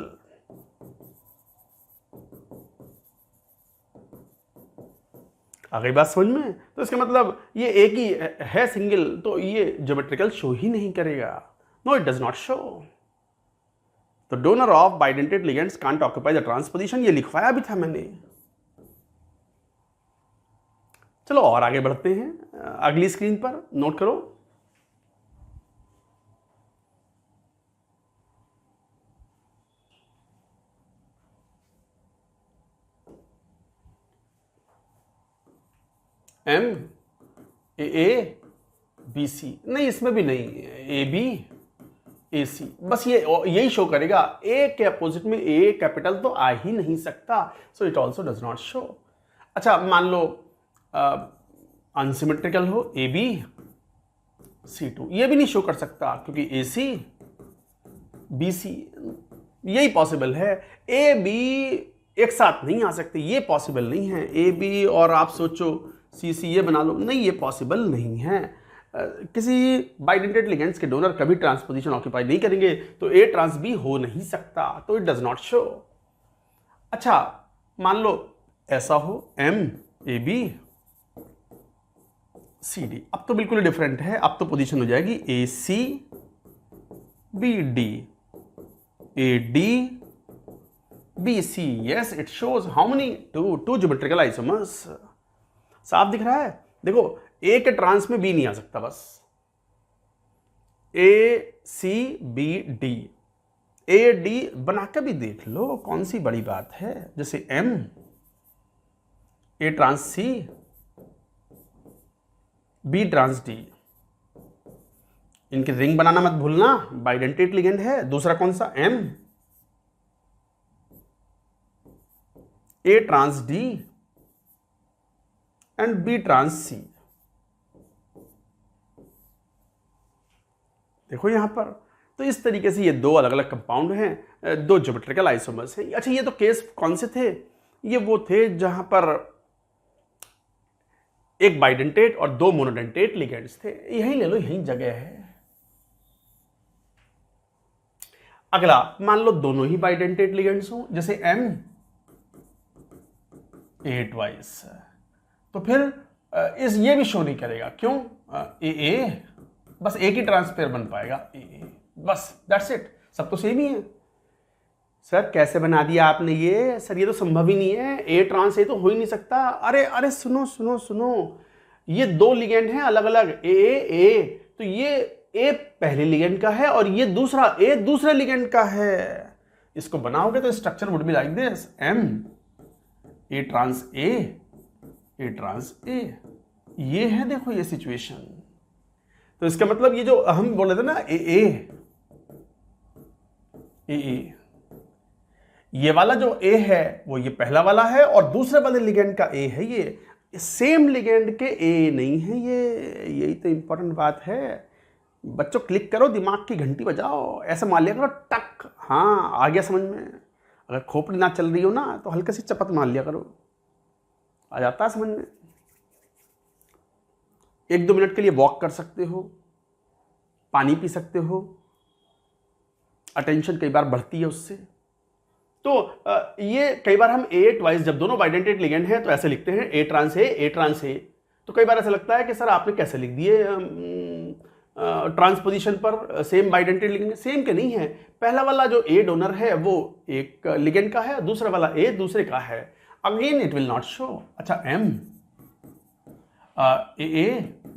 S1: आ गई बात समझ में? तो इसका मतलब ये एक ही है सिंगल, तो ये ज्योमेट्रिकल शो ही नहीं करेगा। No, it does not show. तो donor of bidentate ligands can't occupy the trans position, ये लिखवाया भी था मैंने। चलो और आगे बढ़ते हैं, अगली स्क्रीन पर नोट करो। MAAB BC, नहीं इसमें भी नहीं, AB AC, बस ये यही शो करेगा। A के अपोजिट में A कैपिटल तो आ ही नहीं सकता, so it also does not show. अच्छा मान लो अनसिमेट्रिकल हो AB C2, ये भी नहीं शो कर सकता क्योंकि AC BC, यही पॉसिबल है। AB एक साथ नहीं आ सकते, ये पॉसिबल नहीं है। AB और आप सोचो CC ये बना लो, नहीं ये पॉसिबल नहीं है। किसी बाइडेंटेड लिगेंड्स के डोनर कभी ट्रांसपोजिशन ऑक्यूपाई नहीं करेंगे, तो A ट्रांस B हो नहीं सकता, तो इट डज नॉट शो। अच्छा मान लो ऐसा हो M AB CD, अब तो बिल्कुल डिफरेंट है, अब तो पोजीशन हो जाएगी AC BD AD BC। Yes it shows how many two geometrical isomers. साफ दिख रहा है, देखो A के ट्रांस में B नहीं आ सकता, बस ACBD AD बना के भी देख लो, कौन सी बड़ी बात है। जैसे M A trans C B trans D, इनकी रिंग बनाना मत भूलना, बाइडेंटेड लिगेंड है। दूसरा कौन सा M A trans D and B trans C। देखो यहां पर, तो इस तरीके से ये दो अलग अलग कंपाउंड हैं, दो ज्योमेट्रिकल आइसोमर्स हैं। अच्छा ये तो केस कौन से थे, ये वो थे जहां पर एक बाइडेंटेट और दो मोनोडेंटेट लिगेंड्स थे। यही ले लो, यही जगह है। अगला मान लो दोनों ही बाइडेंटेट लिगेंड्स हों, जैसे M A ट्वाइस, तो फिर ये भी शो नहीं करेगा, क्यों? AA बस एक ही ट्रांसपेयर बन पाएगा AA, बस दैट्स इट, सब तो सेम ही है। सर कैसे बना दिया आपने ये? सर ये तो संभव ही नहीं है, A ट्रांस A तो हो ही नहीं सकता। अरे अरे सुनो सुनो सुनो, ये दो लिगेंड हैं अलग अलग, A तो ये A पहले लिगेंड का है और ये दूसरा A दूसरे लिगेंड का है। इसको बनाओगे तो structure would be like this, M A trans A trans A, ये है देखो ये सिचुएशन। तो इसका मतलब ये जो हम बोल रहे थे ना AA, ये वाला जो A है वो ये पहला वाला है और दूसरे वाले लिगेंड का A है, ये सेम लिगेंड के A नहीं है ये। यही तो इंपॉर्टेंट बात है बच्चों, क्लिक करो, दिमाग की घंटी बजाओ, ऐसा मान लिया करो टक, हाँ आ गया समझ में। अगर खोपड़ी ना चल रही हो ना तो हल्का सी चपत मान लिया करो, आ जाता है समझ में। 1-2 मिनट के लिए वॉक कर सकते हो, पानी पी सकते हो, अटेंशन कई बार बढ़ती है उससे। तो ये कई बार हम A ट्वाइस, जब दोनों बाइडेंटेड लिगेंड हैं तो ऐसे लिखते हैं A ट्रांस A। तो कई बार ऐसा लगता है कि सर आपने कैसे लिख दिए ट्रांसपोजिशन पर सेम बाइडेंटेड लिगेंड। सेम के नहीं है, पहला वाला जो A डोनर है वो एक लिगेंड का है, दूसरा वाला A दूसरे का है, again it will not show. अच्छा M AA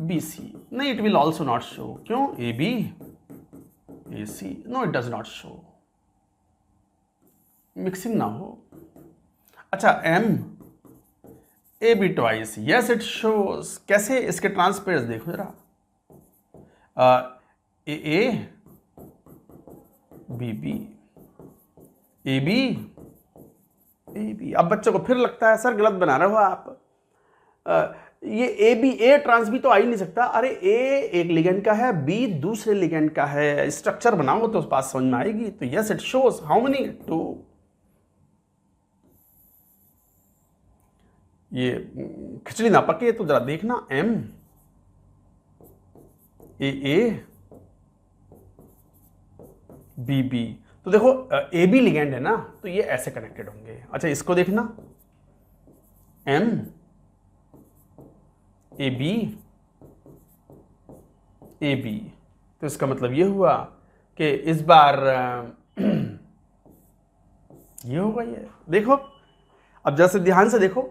S1: BC, नहीं it will also not show, क्यों? AB AC, no it does not show, mixing ना हो। अच्छा M AB twice, yes it shows, कैसे? इसके ट्रांसपेयर्स देखो जरा, AA BB AB AB। अब बच्चों को फिर लगता है सर गलत बना रहे हो आप, ये AB A ट्रांस B तो आ ही नहीं सकता। अरे A एक लिगेंड का है, B दूसरे लिगेंड का है, स्ट्रक्चर बनाओ तो बात समझ में आएगी। तो yes it shows how many two, ये खिचड़ी ना पके तो जरा देखना, M AA BB, तो देखो AB लिगेंड है ना, तो ये ऐसे कनेक्टेड होंगे। अच्छा इसको देखना, M AB, तो इसका मतलब ये हुआ कि इस बार ये होगा ये। देखो अब जैसे ध्यान से देखो,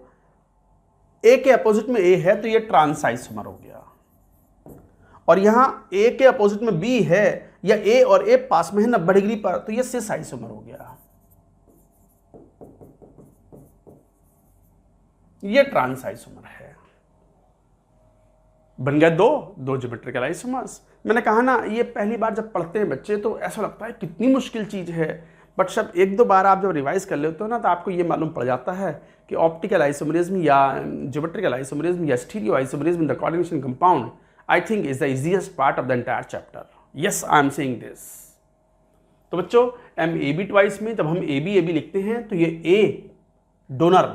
S1: A के अपोजिट में A है तो ये ट्रांस आइसोमर हो गया, और यहां A के अपोजिट में B है, या A और A पास में है 90 डिग्री पर, तो ये सिस आइसोमर हो गया, ये ट्रांस आइसोमर है। बन गए दो ज्योमेट्रिकल आइसोमर्स। मैंने कहा ना, ये पहली बार जब पढ़ते हैं बच्चे तो ऐसा लगता है कितनी मुश्किल चीज़ है, बट जब एक दो बार आप जब रिवाइज कर लेते हो ना तो आपको ये मालूम पड़ जाता है कि ऑप्टिकल आइसोमरिज्म या ज्योमेट्रिकल आइसोमरिज्म या stereo isomerism in the coordination compound I think is the easiest part of the entire chapter. Yes, I am saying this. तो बच्चों, MAB ट्वाइस में जब हम AB लिखते हैं तो ये A डोनर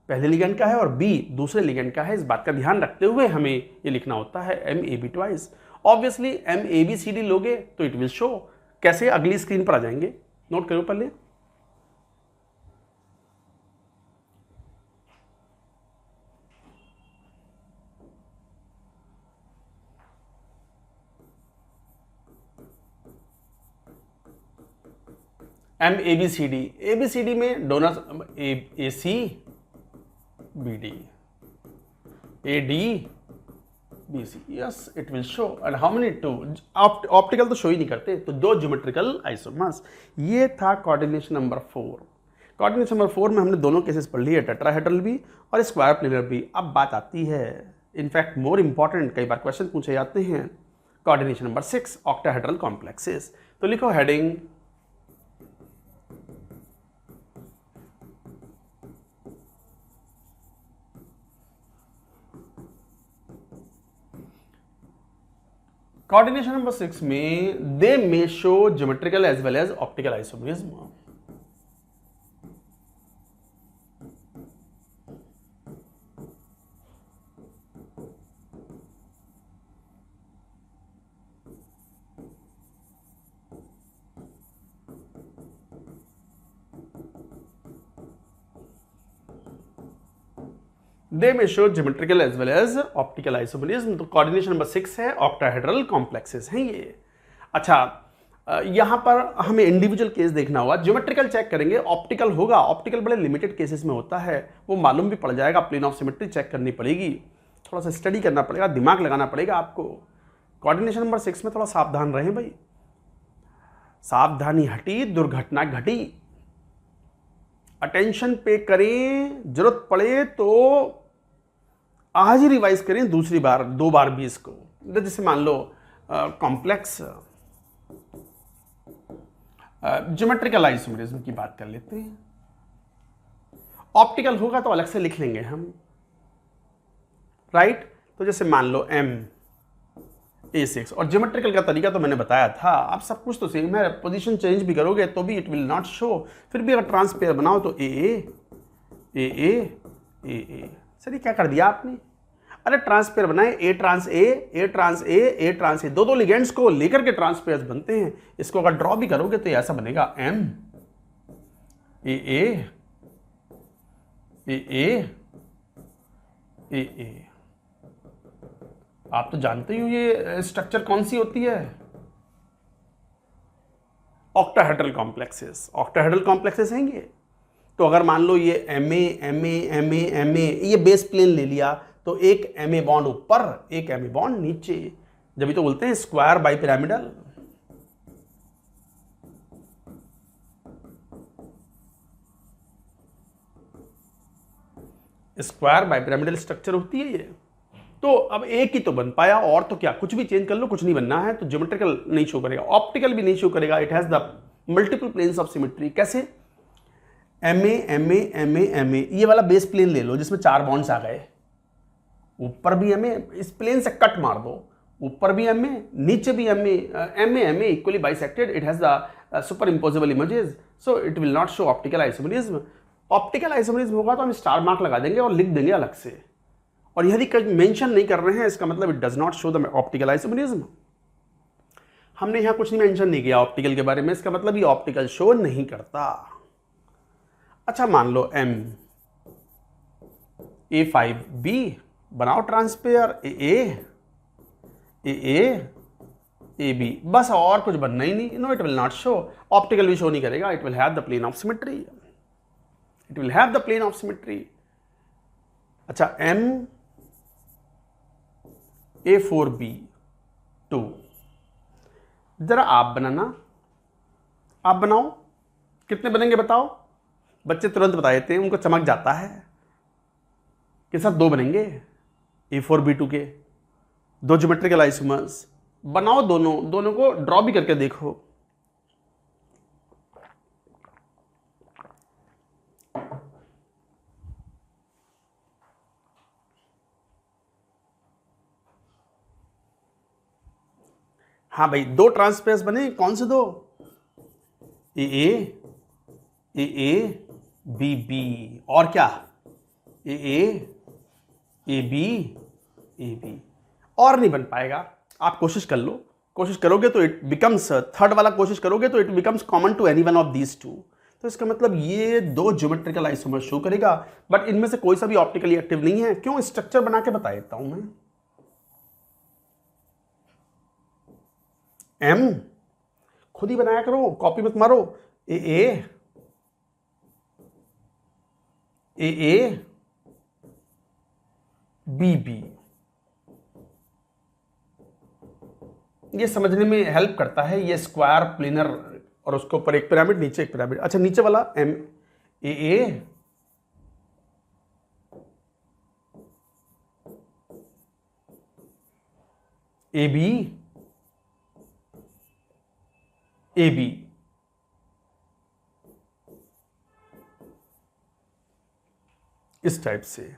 S1: पहले लिगेंड का है और B दूसरे लिगेंड का है। इस बात का ध्यान रखते हुए हमें ये लिखना होता है MAB ट्वाइस। ऑब्वियसली MABCD लोगे तो इट विल शो। कैसे, अगली स्क्रीन पर आ जाएंगे, नोट करो पहले। ABCD में donor AC BD AD BC। Yes, it will show. And how many two optical तो शो ही नहीं करते, तो दो ज्योमेट्रिकल आइसोमर्स। ये था कोऑर्डिनेशन नंबर 4। कोऑर्डिनेशन नंबर 4 में हमने दोनों केसेस पढ़ लिए, टेट्राहेड्रल भी और स्क्वायर प्लेनर भी। अब बात आती है, इनफैक्ट मोर इंपॉर्टेंट, कई बार क्वेश्चन पूछे जाते हैं, कोऑर्डिनेशन नंबर 6 ऑक्टाहेड्रल कॉम्प्लेक्सेस। तो लिखो हेडिंग कोऑर्डिनेशन नंबर 6 में they may show geometrical as well as optical isomerism. They may show geometrical as well as optical isomerism. तो कोऑर्डिनेशन नंबर 6 है, octahedral complexes हैं ये। अच्छा, यहां पर हमें इंडिविजुअल केस देखना होगा। ज्योमेट्रिकल चेक करेंगे, ऑप्टिकल होगा, ऑप्टिकल बड़े लिमिटेड केसेस में होता है, वो मालूम भी पड़ जाएगा। प्लेन ऑफ सिमेट्री चेक करनी पड़ेगी, थोड़ा सा स्टडी करना पड़ेगा, दिमाग लगाना पड़ेगा आपको। कोऑर्डिनेशन नंबर 6 में थोड़ा सावधान रहें भाई, सावधानी हटी दुर्घटना घटी। अटेंशन पे करें, जरूरत पड़े तो आज ही रिवाइज करें, दूसरी बार 2 बार भी इसको। जैसे मान लो कॉम्प्लेक्स ज्योमेट्रिकल आइसोमरिज्म की बात कर लेते हैं। ऑप्टिकल होगा तो अलग से लिख लेंगे हम, राइट। तो जैसे मान लो MA6, और ज्योमेट्रिकल का तरीका तो मैंने बताया था, आप सब कुछ तो सेम है, पोजीशन चेंज भी करोगे तो भी इट विल नॉट शो। फिर भी अगर ट्रांसपेयर बनाओ तो AA सर ये क्या कर दिया आपने? अरे ट्रांसपेयर बनाए, A ट्रांस A, दो लिगेंड्स को लेकर के ट्रांसपेयर्स बनते हैं। इसको अगर ड्रॉ भी करोगे तो ऐसा बनेगा MAA आप तो जानते ही हो ये स्ट्रक्चर कौन सी होती है, ऑक्टाहेड्रल कॉम्प्लेक्सेस। ऑक्टाहेड्रल कॉम्प्लेक्सेस हैं ये। तो अगर मान लो ये MA ये बेस प्लेन ले लिया तो एक MA बॉन्ड ऊपर, एक MA बॉन्ड नीचे, जब भी तो बोलते हैं square bipyramidal. Square bipyramidal structure होती है ये। तो अब एक ही तो बन पाया, और तो क्या, कुछ भी चेंज कर लो, कुछ नहीं बनना है। तो ज्योमेट्रिकल नहीं शो करेगा, ऑप्टिकल भी नहीं शो करेगा। It has the multiple planes of symmetry. कैसे? MA ये वाला बेस प्लेन ले लो जिसमें 4 बॉन्ड्स आ गए, ऊपर भी MA, इस प्लेन से कट मार दो, ऊपर भी MA नीचे भी MA equally bisected. It has the superimposable images, so it will not show optical isomerism. Optical isomerism होगा तो हम स्टार मार्क लगा देंगे और लिख देंगे अलग से, और यदि मेंशन नहीं कर रहे हैं इसका मतलब it does not show the optical isomerism. हमने यहां कुछ नहीं मेंशन नहीं किया ऑप्टिकल के बारे में, इसका मतलब ये ऑप्टिकल शो नहीं करता। अच्छा, मान लो MA5B बनाओ ट्रांसपेयर AB, बस और कुछ बनना ही नहीं। No, it will not show, optical भी शो नहीं करेगा। It will have the plane of symmetry, it will have the plane of symmetry. अच्छा, MA4B2 जरा आप बनाना, आप बनाओ, कितने बनेंगे बताओ? बच्चे तुरंत बता देते हैं, उनको चमक जाता है कि सर 2 बनेंगे A4B2 के, दो ज्योमेट्रिकल आइसोमर्स बनाओ, दोनों दोनों को ड्रॉ भी करके देखो। हाँ भाई, दो ट्रांसपेयर्स बने, कौन से दो? ए बी बी, और क्या? A B A B. और नहीं बन पाएगा, आप कोशिश कर लो, कोशिश करोगे तो इट बिकम्स, थर्ड वाला कोशिश करोगे तो it becomes common to any one of these two. तो इसका मतलब ये दो ज्योमेट्रिकल आइसोमर शो करेगा, बट इनमें से कोई सा भी ऑप्टिकली एक्टिव नहीं है। क्यों? स्ट्रक्चर बना के बता देता हूं मैं। एम खुद ही बनाया करो, कॉपी मत मारो। ए बी बी, ये समझने में हेल्प करता है। ये स्क्वायर प्लेनर और उसके ऊपर एक पिरामिड, नीचे एक पिरामिड। अच्छा, नीचे वाला एम ए बी, इस टाइप से।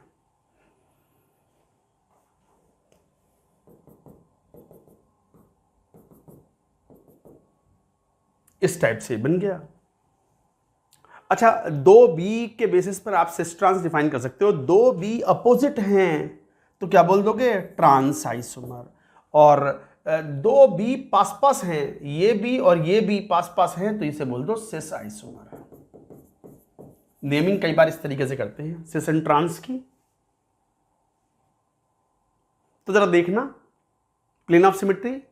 S1: इस टाइप से बन गया। अच्छा, दो बी के बेसिस पर आप सिस ट्रांस डिफाइन कर सकते हो। दो बी अपोजिट हैं तो क्या बोल दोगे? Trans isomer. और दो बी पास पास हैं, ये बी और ये बी पास पास हैं, तो इसे बोल दो सिस आइसोमर। नेमिंग कई बार इस तरीके से करते हैं सिस एंड ट्रांस की। तो जरा देखना प्लेन ऑफ सिमेट्री,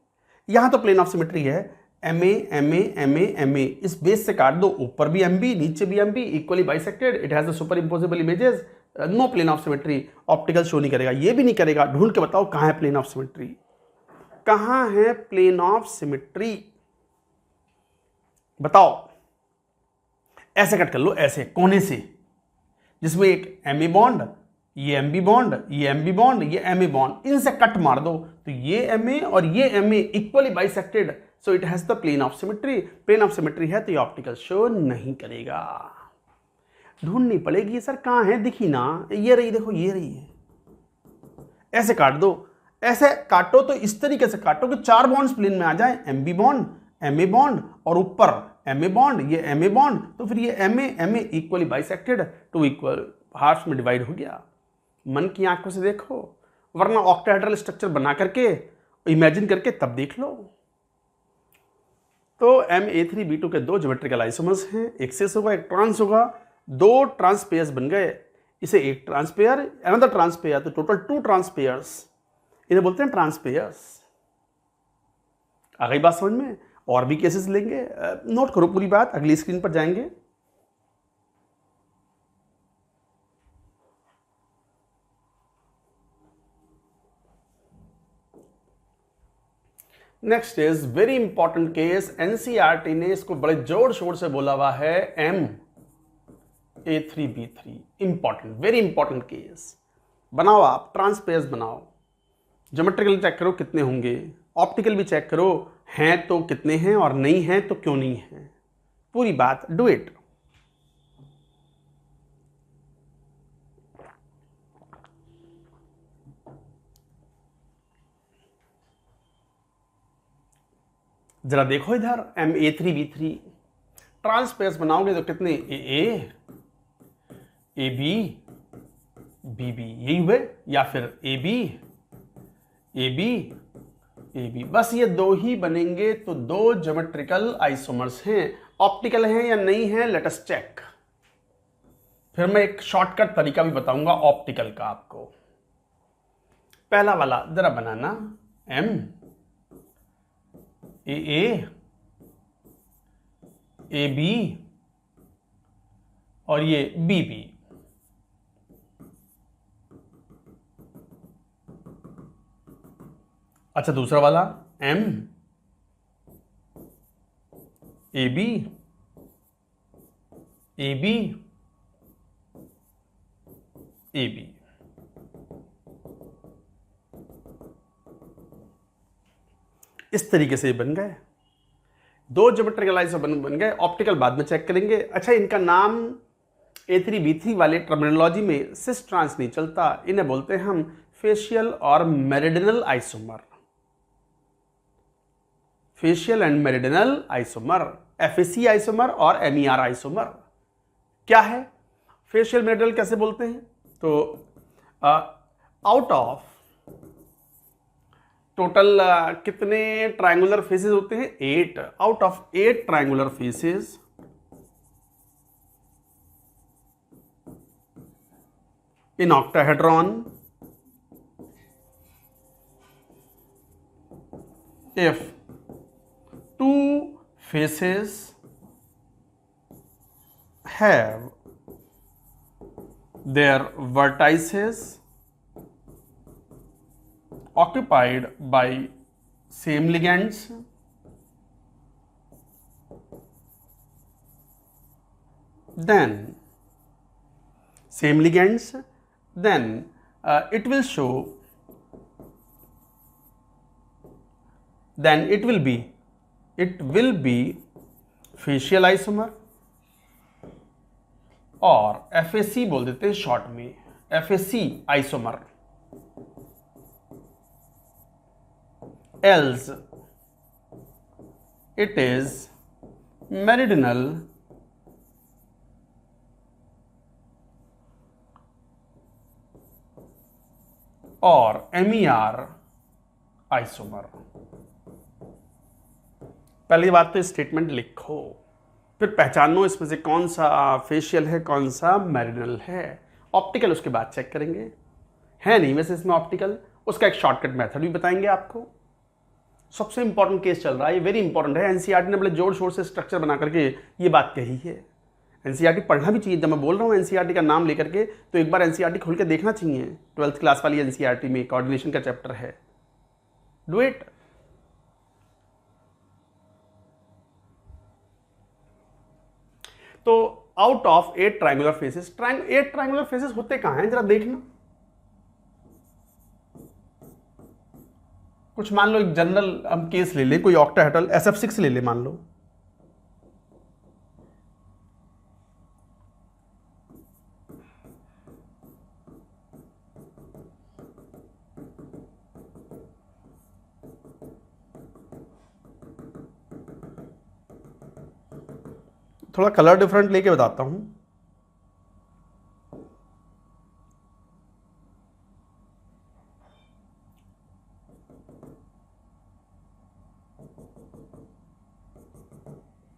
S1: यहां तो प्लेन ऑफ सिमेट्री है। एम ए, इस बेस से काट दो, ऊपर भी एम बी, नीचे भी M B, equally bisected, it has the superimposable images, no plane of symmetry. Optical show नहीं करेगा, ये भी नहीं करेगा। ढूंढ के बताओ कहां है प्लेन ऑफ सिमेट्री, कहां है प्लेन ऑफ सिमेट्री, बताओ। ऐसे कट कर लो, ऐसे कोने से, जिसमें एक एम ए बॉन्ड, ये एम बी बॉन्ड, ये एम बी बॉन्ड, ये एम ए बॉन्ड, इनसे कट मार दो तो ये एम ए और ये M A equally bisected, so it has the plane of symmetry. Plane of symmetry है तो ये ऑप्टिकल शो नहीं करेगा। ढूंढनी पड़ेगी सर कहां है, दिखी ना, ये रही, देखो ये रही है। ऐसे काट दो, ऐसे काटो तो इस तरीके से काटो कि चार बॉन्ड्स प्लेन में आ जाए, M B bond, M A bond और ऊपर एम ए बॉन्ड, ये एम ए बॉन्ड, तो फिर ये M A equally bisected, two equal parts में डिवाइड हो गया। मन की आंखों से देखो, वरना ऑक्टाहेड्रल स्ट्रक्चर बना करके इमेजिन करके तब देख लो। तो MA3B2 के दो ज्योमेट्रिकल आइसोमर्स हैं, एक सिस होगा एक ट्रांस होगा, दो ट्रांस पेयर्स बन गए। इसे एक trans pair, another trans pair, तो टोटल टू ट्रांस पेयर्स, इन्हें बोलते हैं ट्रांस पेयर्स। आ गई बात समझ में? और भी केसेस लेंगे, नोट करो पूरी बात, अगली स्क्रीन पर जाएंगे। Next is very important case, NCERT ने इसको बड़े जोर शोर से बोला हुआ है, MA3B3। Important, very important case. बनाओ आप, ट्रांसपेयर्स बनाओ, ज्योमेट्रिकल चेक करो कितने होंगे, ऑप्टिकल भी चेक करो हैं तो कितने हैं और नहीं हैं तो क्यों नहीं है, पूरी बात, डू इट। जरा देखो इधर, MA3B3 ट्रांसपेयर्स बनाओगे तो कितने? ए बी बी, यही हुए, या फिर ए बी, बस ये दो ही बनेंगे। तो दो ज्योमेट्रिकल आइसोमर्स हैं, ऑप्टिकल हैं या नहीं है, लेट अस चेक। फिर मैं एक शॉर्टकट तरीका भी बताऊंगा ऑप्टिकल का आपको। पहला वाला जरा बनाना, एम ए बी और ये बी बी। अच्छा, दूसरा वाला M A B A B A B. इस तरीके से बन गए, दो ज्योमेट्रिकल आइसोमर बन गए। ऑप्टिकल बाद में चेक करेंगे। अच्छा, इनका नाम A3B3 वाले टर्मिनोलॉजी में सिस ट्रांस नहीं चलता, इन्हें बोलते हैं हम फेशियल और meridional isomer. Facial and meridional isomer, FAC isomer और MER आइसोमर। क्या है फेशियल मेरिडिनल, कैसे बोलते हैं? तो आउट ऑफ टोटल कितने ट्रायंगुलर फेसेस होते हैं? 8। Out of 8 triangular faces in octahedron, if two faces have their vertices occupied by same ligands, then it will show, then it will be facial isomer और FAC बोल देते हैं short में, FAC isomer. else it is meridional और MER isomer. पहली बात तो statement लिखो, फिर पहचानो इसमें से कौन सा फेशियल है, कौन सा मेरिडिनल है। ऑप्टिकल उसके बाद चेक करेंगे, है नहीं वैसे इसमें ऑप्टिकल, उसका एक शॉर्टकट मेथड भी बताएंगे आपको। सबसे इंपॉर्टेंट केस चल रहा है, ये वेरी इंपॉर्टेंट है। एनसीईआरटी ने बड़े जोर शोर से स्ट्रक्चर बना करके ये बात कही है। एनसीईआरटी पढ़ना भी चाहिए। जब मैं बोल रहा हूँ एनसीईआरटी का नाम लेकर के, तो एक बार एनसीईआरटी खोल के देखना चाहिए। 12th क्लास वाली एनसीईआरटी में कोऑर्डिनेशन का चैप्टर है, डू इट। तो out of 8 triangular faces, 8 triangular faces होते कहां हैं जरा देखना। कुछ मान लो एक जनरल हम केस ले ले, कोई ऑक्टाहेड्रल SF6 ले ले मान लो। थोड़ा कलर डिफरेंट लेके बताता हूं।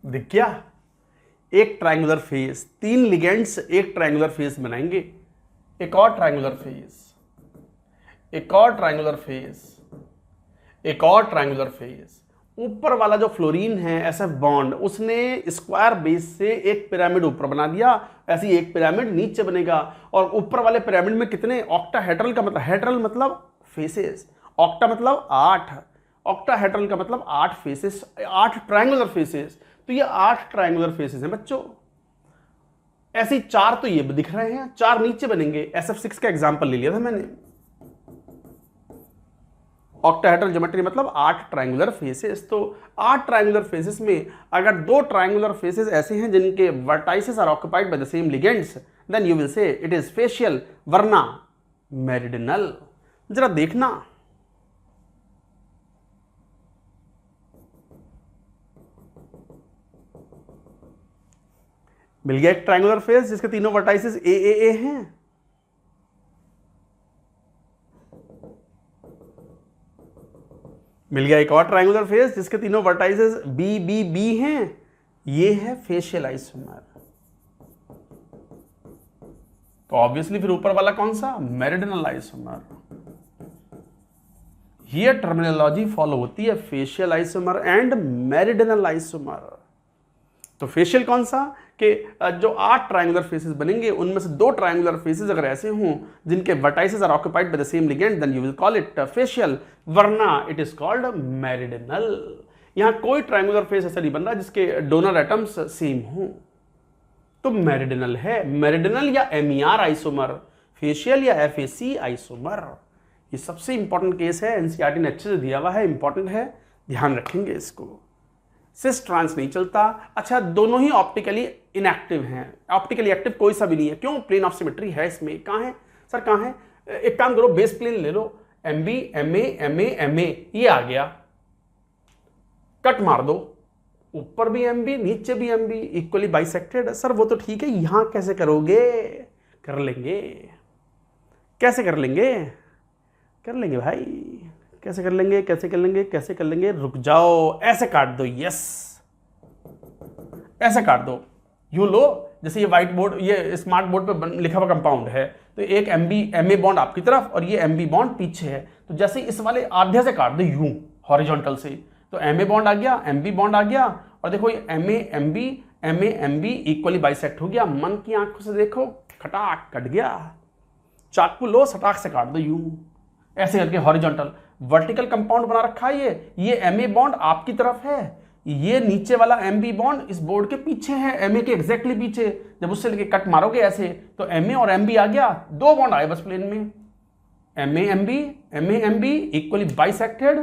S1: दिख गया? एक ट्रायंगुलर फेस, 3 लिगेंड्स एक ट्रायंगुलर फेस बनाएंगे। एक और ट्रायंगुलर फेस, एक और ट्रायंगुलर फेस, एक और ट्रायंगुलर फेस। ऊपर वाला जो फ्लोरीन है SF बॉन्ड, उसने स्क्वायर बेस से एक पिरामिड ऊपर बना दिया, ऐसी एक पिरामिड नीचे बनेगा। और ऊपर वाले पिरामिड में कितने, ऑक्टाहेड्रल का मतलब, हेड्रल मतलब फेसेस, ऑक्टा मतलब 8, ऑक्टाहेड्रल का मतलब 8 फेसेस, 8 ट्रायंगुलर फेसेस। तो ये 8 ट्रायंगुलर फेसेस हैं बच्चों। ऐसे 4 तो ये दिख रहे हैं, 4 नीचे बनेंगे। SF6 का एग्जांपल ले लिया था मैंने। ऑक्टाहेड्रल ज्योमेट्री मतलब 8 ट्रायंगुलर फेसेस। तो 8 ट्रायंगुलर फेसेस में अगर 2 ट्रायंगुलर फेसेस ऐसे हैं जिनके vertices are occupied by the same ligands, then you will say it is facial, वरना मेरिडिनल। जरा देखना, मिल गया एक ट्रायंगुलर फेस जिसके तीनों वर्टाइसेस ए हैं। मिल गया एक और ट्रायंगुलर फेस जिसके तीनों वर्टाइसेस बी हैं। ये है फेशियल आइसोमर। तो ऑब्वियसली फिर ऊपर वाला कौन सा, मेरिडिनल आइसोमर। ये टर्मिनोलॉजी फॉलो होती है, facial isomer and meridional isomer. तो फेशियल कौन सा, कि जो 8 ट्रायंगुलर फेसेस बनेंगे उनमें से 2 ट्रायंगुलर फेसेस अगर ऐसे हों जिनके vertices are occupied by the same ligand, then you will call it facial, वरना इट इज कॉल्ड मेरिडिनल। यहां कोई ट्रायंगुलर फेस ऐसा नहीं बन रहा जिसके डोनर एटम्स सेम हों, तो मेरिडिनल है। मेरिडिनल या MER आइसोमर, फेशियल या FAC आइसोमर। ये सबसे इंपॉर्टेंट केस है, एनसीईआरटी ने अच्छे से दिया हुआ है, इंपॉर्टेंट है। ध्यान रखेंगे इसको। सिस ट्रांस नहीं चलता। अच्छा, दोनों ही ऑप्टिकली इनएक्टिव हैं। ऑप्टिकली एक्टिव कोई सा भी नहीं है। क्यों? प्लेन ऑफ सिमेट्री है इसमें। कहाँ है सर, कहाँ है? एक काम करो, बेस प्लेन ले लो, एम बी एम ए ये आ गया, कट मार दो, ऊपर भी एम बी नीचे भी M B, equally bisected. Sir वो तो ठीक है, यहां कैसे करोगे? कर लेंगे। कैसे कर लेंगे? कर लेंगे भाई, कैसे कर लेंगे? कैसे कर लेंगे? कैसे कर लेंगे? रुक जाओ, ऐसे काट दो। यस, ऐसे काट दो। यूं लो, जैसे ये व्हाइट बोर्ड, ये स्मार्ट बोर्ड पे लिखा हुआ कंपाउंड है, तो एक एम ए बॉन्ड आपकी तरफ और ये एम बी बॉन्ड पीछे है। तो जैसे इस वाले आधे से काट दो यूं हॉरिजॉन्टल से, तो एम ए बॉन्ड आ गया, एम बी बॉन्ड आ गया, और देखो ये M A M B equally bisect हो गया। मन की आंखों से देखो, खटाक कट गया। चाकू लो, सटाक से काट दो यूं, ऐसे करके हॉरिजॉन्टल। वर्टिकल कंपाउंड बना रखा है ये एम ए बॉन्ड आपकी तरफ है, ये नीचे वाला एम बी बॉन्ड इस बोर्ड के पीछे है, एम ए के एग्जैक्टली पीछे। जब उससे लेके कट मारोगे ऐसे, तो एम ए और एम बी आ गया, दो बॉन्ड आए बस प्लेन में, M A M B equally bisected,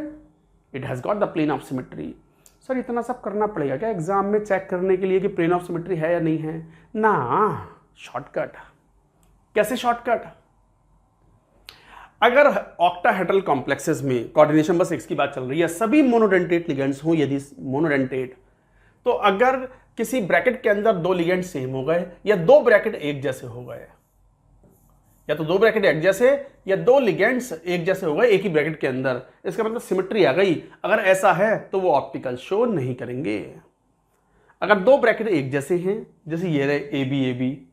S1: it has got the plane of symmetry. Sir इतना सब करना पड़ेगा क्या एग्जाम में चेक करने के लिए कि प्लेन ऑफ सिमेट्री है या नहीं है? ना, शॉर्टकट। कैसे शॉर्टकट? अगर ऑक्टाहेड्रल कॉम्प्लेक्सेस में कोऑर्डिनेशन बस एक्स की बात चल रही है, सभी मोनोडेंटेट लिगेंड्स हों, यदि मोनोडेंटेट, तो अगर किसी ब्रैकेट के अंदर दो लिगेंड सेम हो गए या दो ब्रैकेट एक जैसे हो गए, या तो दो ब्रैकेट एक जैसे या दो लिगेंड्स एक जैसे हो गए एक ही ब्रैकेट के अंदर, इसका मतलब सिमेट्री आ गई। अगर ऐसा है तो वो ऑप्टिकल शो नहीं करेंगे। अगर दो ब्रैकेट एक जैसे हैं, जैसे ये रहे ए बी,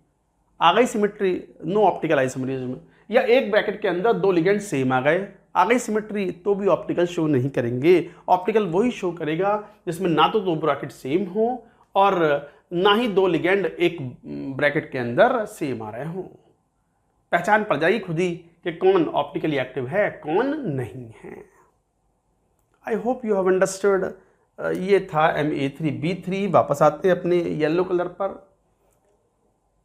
S1: आ गई सिमेट्री, नो ऑप्टिकल आइसोमरिज्म। या एक ब्रैकेट के अंदर दो लिगेंड सेम आ गई सिमेट्री, तो भी ऑप्टिकल शो नहीं करेंगे। ऑप्टिकल वही शो करेगा जिसमें ना तो दो ब्रैकेट सेम हो और ना ही दो लिगेंड एक ब्रैकेट के अंदर सेम आ रहे हो। पहचान पड़ जाएगी खुद ही कि कौन ऑप्टिकली एक्टिव है, कौन नहीं है। आई होप यू हैव अंडरस्टूड। ये था MA3B3। वापस आते हैं अपने येलो कलर पर।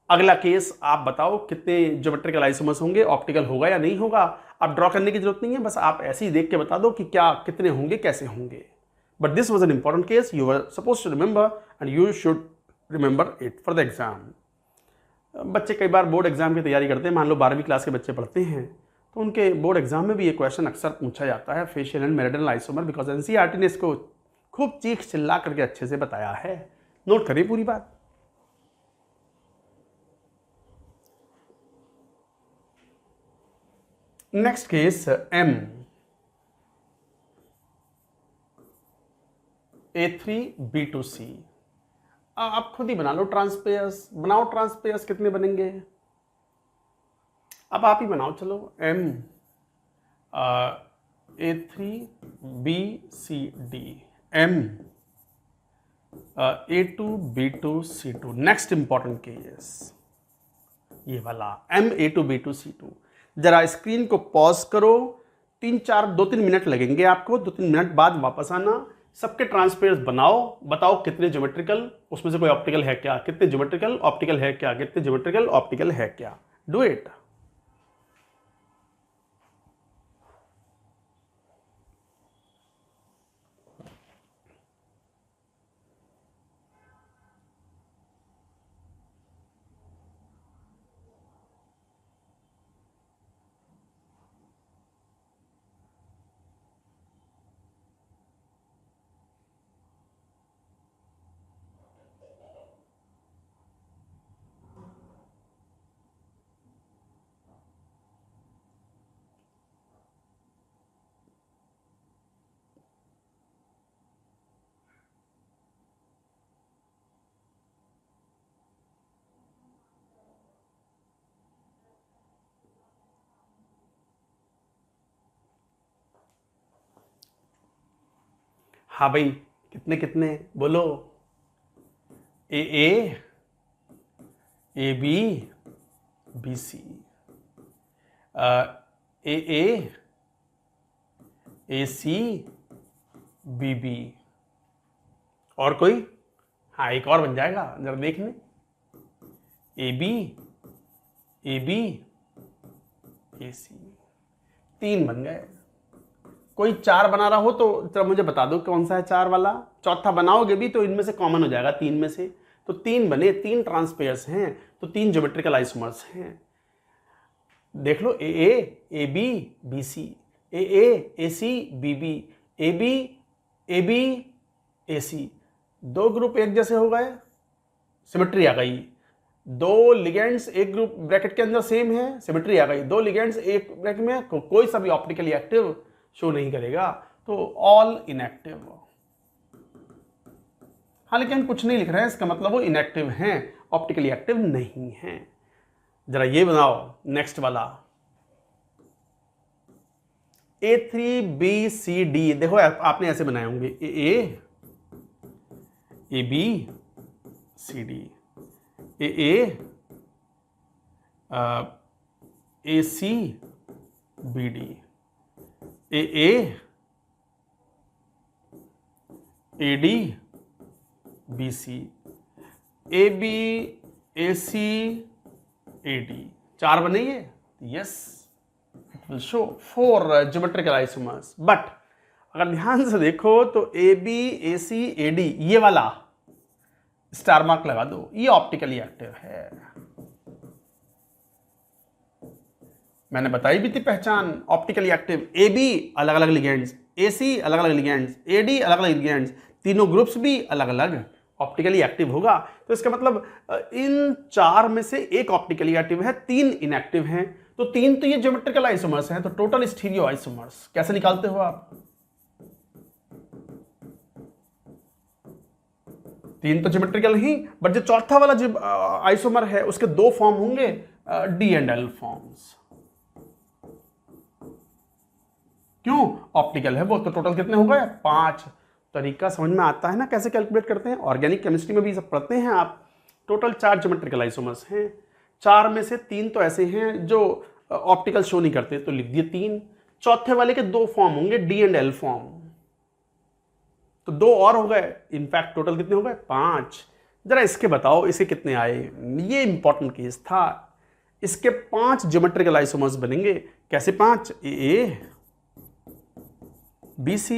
S1: अगला केस आप बताओ कितने ज्योमेट्रिकल आइसोमर्स होंगे, ऑप्टिकल होगा या नहीं होगा। आप ड्रॉ करने की जरूरत नहीं है, बस आप ऐसे ही देख के बता दो कि क्या कितने होंगे, कैसे होंगे। But this was an important case, you were suppose to remember and you should remember it for the exam. बच्चे कई बार बोर्ड एग्जाम की तैयारी करते हैं, मान लो 12वीं क्लास के बच्चे पढ़ते हैं, तो उनके बोर्ड एग्जाम में भी ये क्वेश्चन अक्सर पूछा जाता है, facial and meridional isomer, because NCERT ने इसको खूब चीख चिल्ला करके अच्छे से बताया है। नोट करिए पूरी बात। Next case M A3B2C। आप खुद ही बना लो ट्रांसपेयर्स, बनाओ ट्रांसपेयर्स, कितने बनेंगे अब आप ही बनाओ। चलो M A3BCD M A2B2C2। Next important case ये वाला M A2B2C2। जरा स्क्रीन को पॉज करो, 2-3 मिनट लगेंगे आपको, 2-3 मिनट बाद वापस आना। सबके ट्रांसपेयर्स बनाओ, बताओ कितने ज्योमेट्रिकल, उसमें से कोई ऑप्टिकल है क्या, कितने ज्योमेट्रिकल ऑप्टिकल है क्या, कितने ज्योमेट्रिकल ऑप्टिकल है क्या। Do it. हाँ भाई, कितने कितने बोलो। A B B C, A C B B, और कोई? हाँ एक और बन जाएगा, जरा देखने। ए बी ए सी, 3 बन गए। कोई 4 बना रहा हो तो जरा मुझे बता दो कौन सा है 4 वाला। चौथा बनाओगे भी तो इनमें से कॉमन हो जाएगा 3 में से, तो 3 बने, 3 ट्रांसपेयर्स हैं, तो 3 ज्योमेट्रिकल आइसोमर्स हैं। देख लो A A B B C, A C B B, A B A C, 2 group एक जैसे हो गए, सिमेट्री आ गई। 2 लिगेंड्स एक ग्रुप ब्रैकेट के अंदर सेम है, सिमेट्री आ गई। 2 लिगेंड्स एक ब्रैकेट में कोई सा भी ऑप्टिकली एक्टिव शो नहीं करेगा, तो ऑल इनएक्टिव। हाँ, लेकिन हम कुछ नहीं लिख रहे हैं, इसका मतलब वो इनएक्टिव हैं, ऑप्टिकली एक्टिव नहीं हैं। जरा ये बनाओ नेक्स्ट वाला, A3BCD। देखो आपने ऐसे बनाए होंगे, ABCD, ACBD, ADBC, ABACAD। 4 बने ये? Yes, it will show 4 geometrical isomers. But अगर ध्यान से देखो तो ABACAD ये वाला स्टार मार्क लगा दो, ये ऑप्टिकली एक्टिव है। मैंने बताई भी थी पहचान ऑप्टिकली एक्टिव। AB अलग अलग लिगेंड्स, AC अलग अलग लिगेंड्स, AD अलग अलग लिगेंड्स, तीनों ग्रुप्स भी अलग अलग, ऑप्टिकली एक्टिव होगा। तो इसका मतलब इन 4 में से एक ऑप्टिकली एक्टिव है, 3 इनएक्टिव हैं, तो 3 तो ये ज्योमेट्रिकल आइसोमर्स हैं, तो टोटल स्टीरियो आइसोमर्स कैसे निकालते हो आप? 3 तो ज्योमेट्रिकल ही, बट जो चौथा वाला जो आइसोमर है उसके 2 फॉर्म होंगे, D एंड L फॉर्म्स। क्यों? ऑप्टिकल है वो, तो टोटल कितने हो गए? 5। तरीका समझ में आता है ना कैसे कैलकुलेट करते हैं? ऑर्गेनिक केमिस्ट्री में भी सब पढ़ते हैं आप। टोटल 4 ज्योमेट्रिकल आइसोमर्स हैं, 4 में से 3 तो ऐसे हैं जो ऑप्टिकल शो नहीं करते, तो लिख दिए 3। चौथे वाले के 2 फॉर्म होंगे, D एंड L फॉर्म, तो 2 और हो गए। इनफैक्ट टोटल कितने हो गए? 5। जरा इसके बताओ, इसके कितने आए? ये इंपॉर्टेंट केस था। इसके 5 ज्योमेट्रिकल आइसोमर्स बनेंगे। कैसे 5? A BC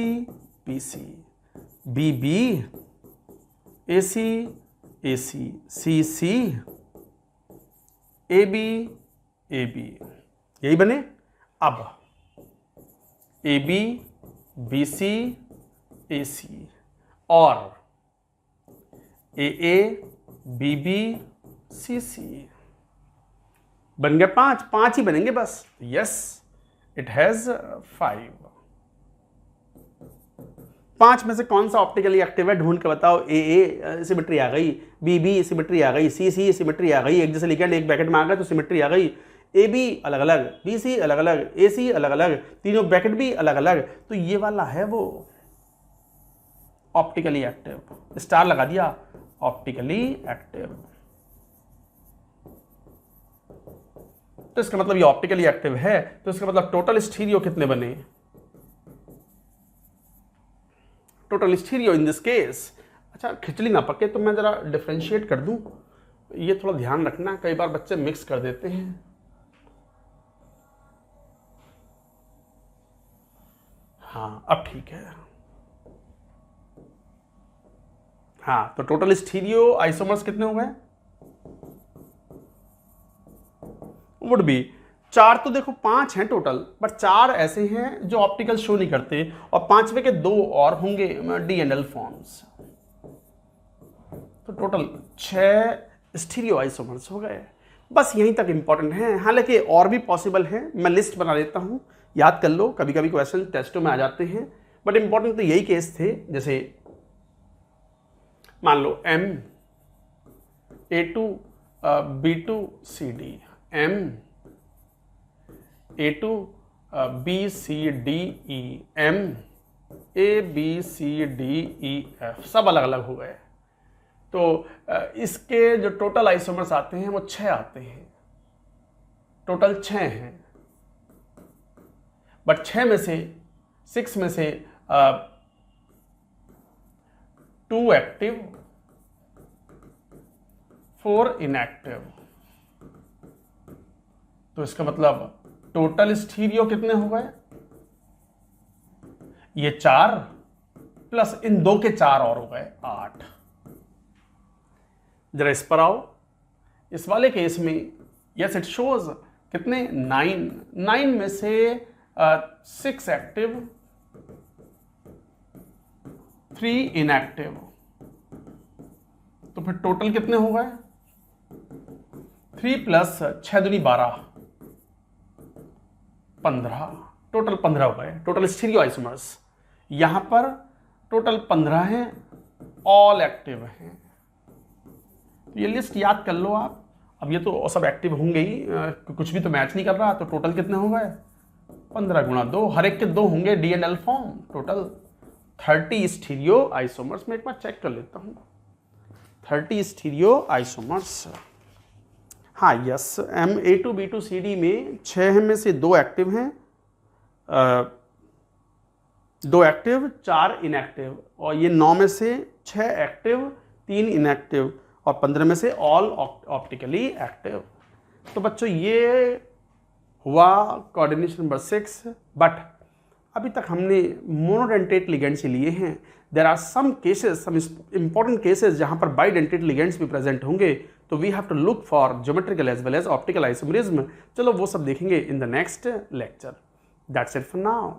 S1: PC, BB AC AC, CC AB AB, यही बने। अब AB BC AC और AA BB CC बन गए 5। 5 ही बनेंगे बस। Yes, it has 5। 5 में से कौन सा ऑप्टिकली एक्टिव है ढूंढ के बताओ। AA सिमेट्री आ गई, BB सिमेट्री आ गई, CC सिमेट्री आ गई, एक जैसे लिगेंड एक ब्रैकेट में आ गए तो सिमेट्री आ गई। AB अलग अलग, BC अलग अलग, AC अलग अलग, तीनों ब्रैकेट भी अलग अलग, तो ये वाला है वो ऑप्टिकली एक्टिव। स्टार लगा दिया, ऑप्टिकली एक्टिव। तो इसका मतलब ये ऑप्टिकली एक्टिव है, तो इसका मतलब टोटल स्टीरियो कितने बने? Total stereo in this case. अच्छा, खिचड़ी ना पके तो मैं जरा डिफरेंशिएट कर दूं, ये थोड़ा ध्यान रखना, कई बार बच्चे मिक्स कर देते हैं। हाँ, अब ठीक है। हाँ, तो टोटल स्टीरियो आइसोमर्स कितने हो गए? Would be 4। तो देखो 5 हैं टोटल, बट 4 ऐसे हैं जो ऑप्टिकल शो नहीं करते, और 5वें के 2 और होंगे D एंड L फॉर्म्स, तो टोटल 6 स्टीरियो आइसोमर्स हो गए। बस यहीं तक इंपॉर्टेंट है। हालांकि और भी पॉसिबल है, मैं लिस्ट बना देता हूं, याद कर लो, कभी कभी क्वेश्चन टेस्टों में आ जाते हैं, बट इंपॉर्टेंट तो यही केस थे। जैसे मान लो M A2 B2 CD, M A2 B C D E, M A B C D E F, सब अलग अलग हो गए। तो इसके जो टोटल आइसोमर्स आते हैं वो 6 आते हैं, टोटल 6 हैं, बट 6 में से 6 में से 2 एक्टिव, 4 इनएक्टिव। तो इसका मतलब टोटल स्टीरियो कितने हो गए? ये 4 प्लस इन 2 के 4 और हो गए 8। जरा इस पर आओ, इस वाले केस में यस इट शोज कितने 9 में से 6 एक्टिव 3 इनएक्टिव, तो फिर टोटल कितने हो गए 3 प्लस 6 दूनी 12 15, टोटल 15 हो गए टोटल स्टीरियो आइसोमर्स। यहां पर टोटल 15 हैं, ऑल एक्टिव हैं। तो ये लिस्ट याद कर लो आप। अब ये तो सब एक्टिव होंगे ही, कुछ भी तो मैच नहीं कर रहा, तो टोटल कितने हो गए 15 गुणा 2, हर एक के 2 होंगे DNL form, total 30 stereo isomers. मैं एक बार चेक कर लेता हूं 30 स्टीरियो आइसोमर्स। हाँ यस, A2B2CD में 6 में से 2 एक्टिव हैं, 2 एक्टिव 4 इनएक्टिव, और ये 9 में से 6 एक्टिव 3 इनएक्टिव, और 15 में से ऑल ऑप्टिकली एक्टिव। तो बच्चों ये हुआ कोऑर्डिनेशन नंबर 6। बट अभी तक हमने मोनोडेंटेट लिगेंड्स ही लिए हैं। There are some cases, some important cases जहां पर बाइडेंटेट लिगेंड्स भी प्रेजेंट होंगे, तो we have to look for geometrical as well as optical isomerism. चलो वो सब देखेंगे in the next lecture. That's it for now.